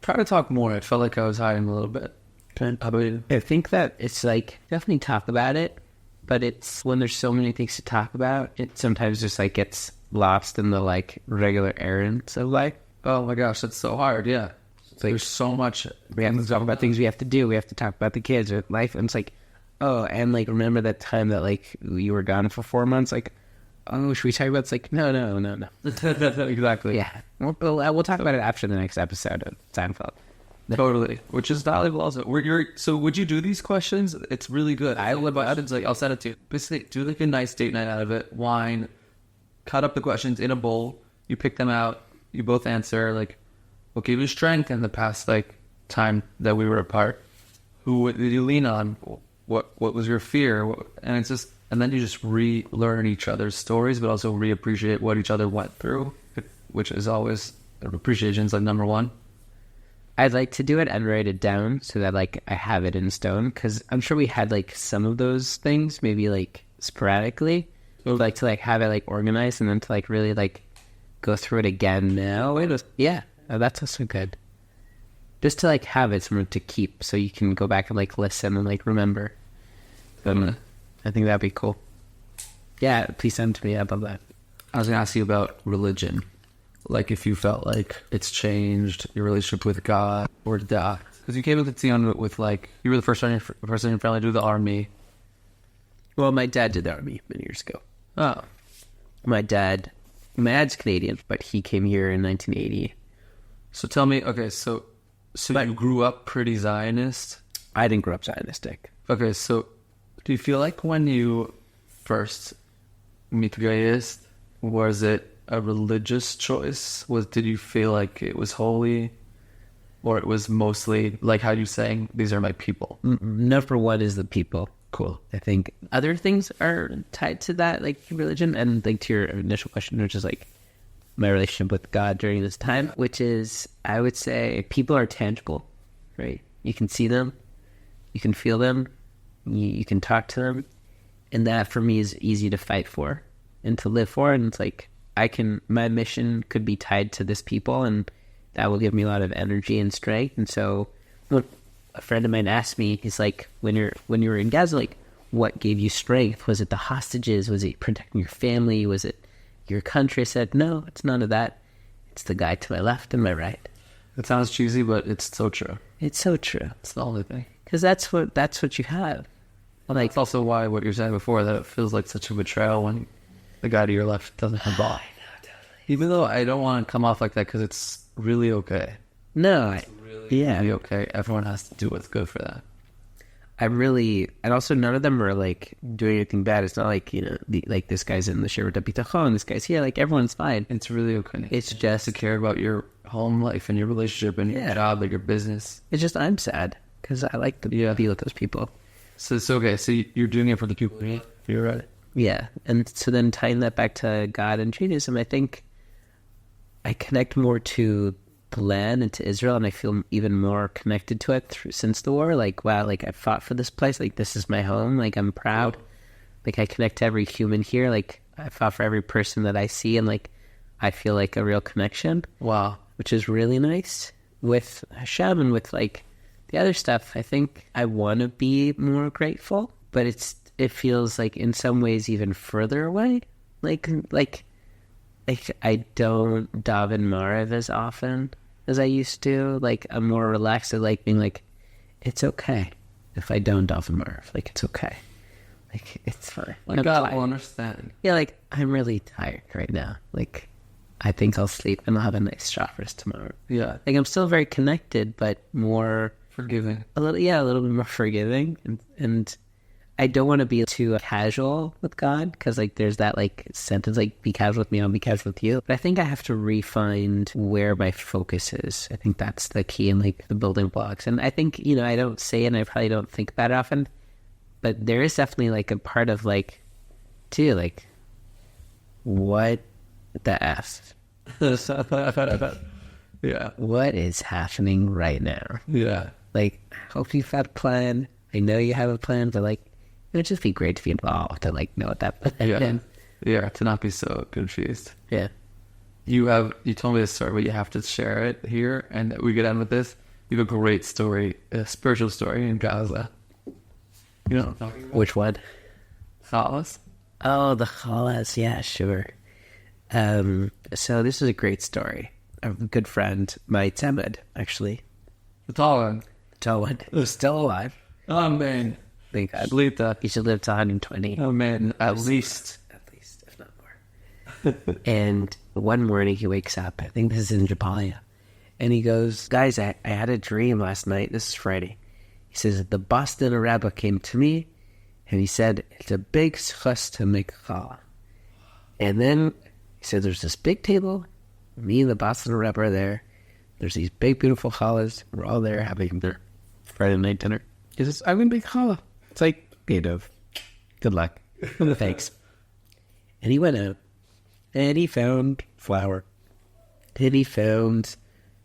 Try to talk more. I felt like I was hiding a little bit. How about you? I think that it's like, definitely talk about it, but it's when there's so many things to talk about, it sometimes just like gets lost in the like regular errands of life. Oh my gosh, that's so hard. Yeah. It's like, There's so much. we have to talk about things we have to do. We have to talk about the kids or life. And it's like, oh, and like, remember that time that like you were gone for 4 months? Like, oh, should we talk about it? It's like, no. Exactly. Yeah. We'll talk about it after the next episode of Seinfeld. Totally. Which is valuable also. So would you do these questions? It's really good. I would. Like, I'll send it to you. Basically, do like a nice date night out of it. Wine. Cut up the questions in a bowl. You pick them out. You both answer. Like, what gave you strength in the past like time that we were apart? Who did you lean on? What was your fear? And it's just, and then you just relearn each other's stories, but also reappreciate what each other went through, which is always appreciation is like number one. I'd like to do it and write it down so that like I have it in stone, because I'm sure we had like some of those things maybe like sporadically. I'd like to like have it like organized and then to like really like go through it again now. Yeah, that's also good. Just to like have it somewhere to keep so you can go back and like listen and like remember. I think that'd be cool. Yeah, please send to me. I'd love that. I was gonna ask you about religion. Like, if you felt like it's changed your relationship with God or death. Because you came into Tion with, like, you were the first in your family to do the army. Well, my dad did the army many years ago. Oh. My dad's Canadian, but he came here in 1980. So tell me, okay, so you grew up pretty Zionist? I didn't grow up Zionistic. Okay, so do you feel like when you first mitgeist, was it a religious choice? Did you feel like it was holy, or it was mostly like how you saying these are my people? Number one is the people. Cool. I think other things are tied to that, like religion, and like to your initial question, which is like my relationship with God during this time, which is, I would say, people are tangible, right? You can see them, you can feel them, you can talk to them, and that for me is easy to fight for and to live for. And it's like, my mission could be tied to this people, and that will give me a lot of energy and strength. And so when a friend of mine asked me, he's like, when you were in Gaza, like, what gave you strength? Was it the hostages? Was it protecting your family? Was it your country? I said, no, it's none of that. It's the guy to my left and my right. It sounds cheesy, but it's so true. It's so true. It's the only thing. Because that's what you have. Like, that's also why what you're saying before, that it feels like such a betrayal when the guy to your left doesn't have ball. I know, totally. Even though I don't want to come off like that, because it's really okay. No, It's really okay. Everyone has to do what's good for that. And also none of them are like doing anything bad. It's not like, like this guy's in the Shirat Bitachon, this guy's here, like everyone's fine. It's really okay. It's just to care about your home life and your relationship and your job and your business. It's just, I'm sad because I like to be with those people. So it's okay. So you're doing it for the people. You're right. Yeah. And so then tying that back to God and Judaism, I think I connect more to the land and to Israel, and I feel even more connected to it since the war. Like, wow, like I fought for this place. Like, this is my home. Like, I'm proud. Like, I connect to every human here. Like, I fought for every person that I see, and like I feel like a real connection. Wow. Which is really nice. With Hashem and with like the other stuff, I think I want to be more grateful, but it feels like in some ways even further away. Like I don't daven Mariv as often as I used to. Like I'm more relaxed at like being like, it's okay if I don't daven Mariv. Like it's okay. Like it's fine. Like God will understand. Yeah, like I'm really tired right now. Like I think I'll sleep and I'll have a nice shabbos tomorrow. Yeah. Like I'm still very connected, but more Forgiving. a little bit more forgiving, and I don't want to be too casual with God, because like there's that like sentence like be casual with me, I'll be casual with you. But I think I have to refine where my focus is. I think that's the key in like the building blocks. And I think, you know, I don't say it and I probably don't think about it often, but there is definitely like a part of like, too, like, what the F? Yeah. What is happening right now? Yeah. Like, I hope you've had a plan. I know you have a plan, but like, it would just be great to be involved to like know what that plan is. Yeah, to not be so confused. Yeah. You told me this story, but you have to share it here, and we get on with this. You have a great story, a spiritual story in Gaza. You know what I'm talking about? Which one? Chalice? Oh, the Chalas. Yeah, sure. So this is a great story. A good friend, my Temed, actually. The tall one. The tall one, who's still alive. Oh, man. Thank God. Believe that. He should live to 120. Oh, man. At least, if not more. And one morning he wakes up. I think this is in Jabalia. And he goes, guys, I had a dream last night. This is Friday. He says, the Boston Rebbe came to me, and he said, it's a big schus to make challah. And then he said, there's this big table. Me and the Boston Rebbe are there. There's these big, beautiful challahs. We're all there having their Friday night dinner. He says, I'm going to make challah. It's like, okay, Dove, good luck. Thanks. And he went out, and he found flour. And he found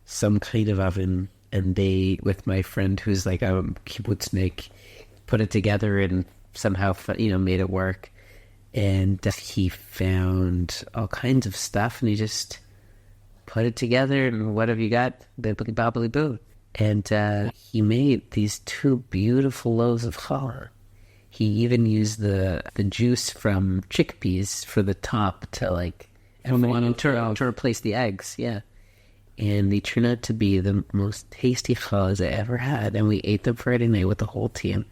some kind of oven, and they, with my friend who's like a kibbutznik, put it together and somehow, made it work. And he found all kinds of stuff, and he just put it together, and what have you got? Bibbly bobbly boo. And he made these two beautiful loaves of challah. He even used the juice from chickpeas for the top to like to replace the eggs. Yeah. And they turned out to be the most tasty challahs I ever had. And we ate them Friday night with the whole team.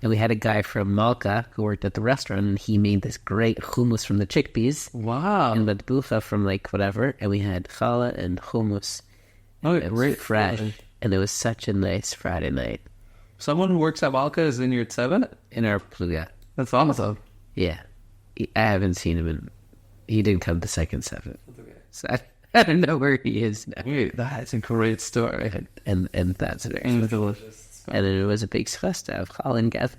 And we had a guy from Malka who worked at the restaurant, and he made this great hummus from the chickpeas. wow. And matbucha from like whatever. And we had challah and hummus. Oh, It was great. fresh. And it was such a nice Friday night. Someone who works at Malka is in your tzevah? In our pluga. That's awesome. Yeah. I haven't seen him he didn't come to second seven. So I don't know where he is now. Wait, that's a great story. And that's it. And delicious. And then it was a big schus to have Colin Gath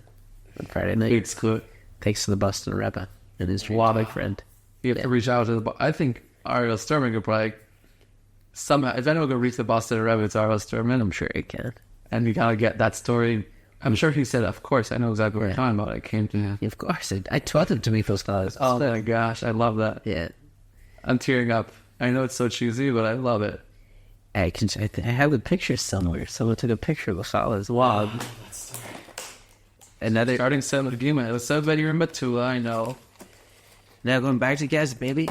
on Friday night. It's good. Thanks to the Boston Rebbe and his Wabak friend. You have to reach out to I think Ariel Sturman could probably somehow, if anyone could reach the Boston Rebbe, it's Ariel Sturman. I'm sure he can. And you gotta get that story. I'm sure he said, of course, I know exactly what you're talking about. I came to him. Of course. I taught him to meet those guys. Oh my gosh, I love that. Yeah. I'm tearing up. I know it's so cheesy, but I love it. I have a picture somewhere. Someone took a picture of the Chala's log. Another. Starting Sem Gima. It was so bad you're in Batula, I know. Now going back to Gaza, baby.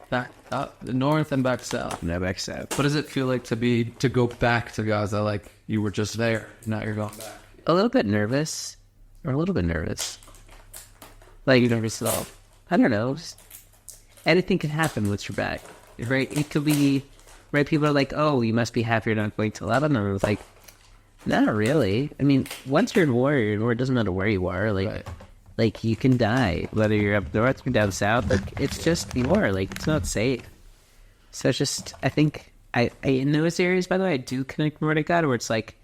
Back up north and back south. Now back south. What does it feel like to go back to Gaza like you were just there? Now you're going back. A little bit nervous. Or a little bit nervous. Like, nervous at all. I don't know. Just, anything can happen once you're back. Right? It could be... Right? People are like, oh, you must be happy you're not going to Lebanon. I was like, not really. I mean, once you're in war, you're in war. It doesn't matter where you are. Like, Right. like you can die. Whether you're up north or down south. Like, it's just war. Like, it's not safe. So it's just... I think... I in those areas, by the way, I do connect more to God, where it's like,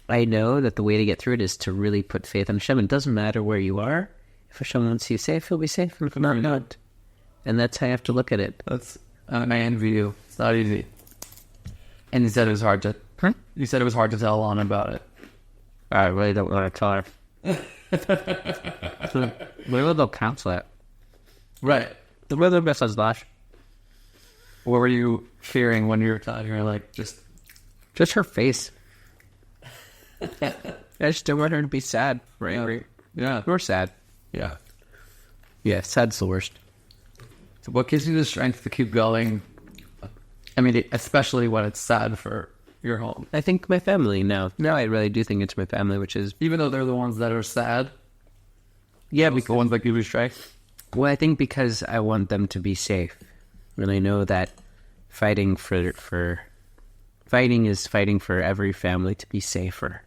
I know that the way to get through it is to really put faith in Hashem. It doesn't matter where you are. If Hashem wants you safe, he'll be safe. And if not, not. And that's how you have to look at it. That's I envy you. It's not easy. And you said it was hard to. Huh? You said it was hard to tell Lana about it. I really don't want to tell her. Maybe they'll cancel it. Right. The weather best as Lash. What were you fearing when you were talking? You're like, just Just her face. I just don't want her to be sad or angry. yeah, Or sad. yeah. Yeah, sad's the worst. So what gives you the strength to keep going? I mean, especially when it's sad for your home. I think my family now. No, I really do think it's my family, which is... Even though they're the ones that are sad, Yeah, the ones that give you strength. well, I think because I want them to be safe. And I know that fighting is fighting for every family to be safer.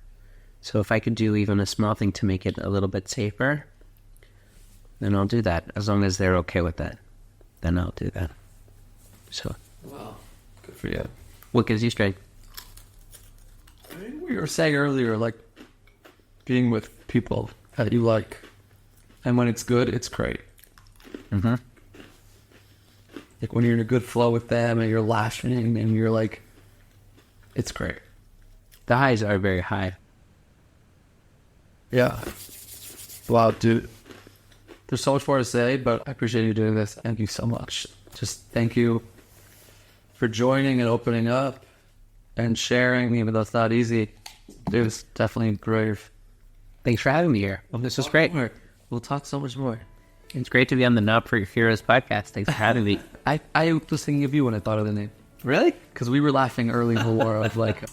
So if I could do even a small thing to make it a little bit safer, then I'll do that. As long as they're okay with that, then I'll do that. So, Wow, good for you. what gives you strength? I mean, we were saying earlier, like being with people that you like, and when it's good, it's great. Mm-hmm. Like when you're in a good flow with them, and you're laughing, and you're like, it's great. The highs are very high. Yeah. Wow, dude. There's so much more to say, but I appreciate you doing this. Thank you so much. Just thank you for joining and opening up and sharing, even though it's not easy. It was definitely brave. Thanks for having me here. Well, this was great. We'll talk so much more. It's great to be on the Not For Your Heroes podcast. Thanks for having me. I was thinking of you when I thought of the name. Really? Because we were laughing early in the war of like,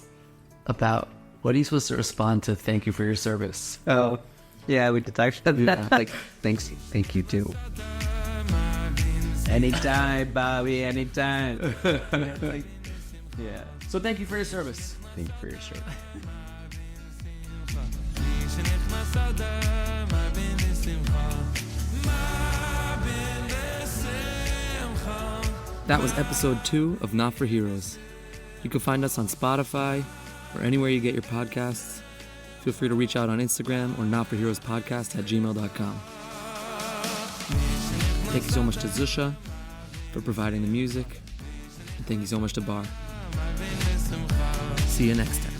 about what are you supposed to respond to thank you for your service? Oh, yeah, we did talk about that. Yeah. Like, thank you too. Anytime, Bobby, anytime. Yeah. So thank you for your service. Thank you for your shirt. That was episode 2 of Not For Heroes. You can find us on Spotify or anywhere you get your podcasts. Feel free to reach out on Instagram or notforheroespodcast@gmail.com. Thank you so much to Zusha for providing the music. And thank you so much to Barr. See you next time.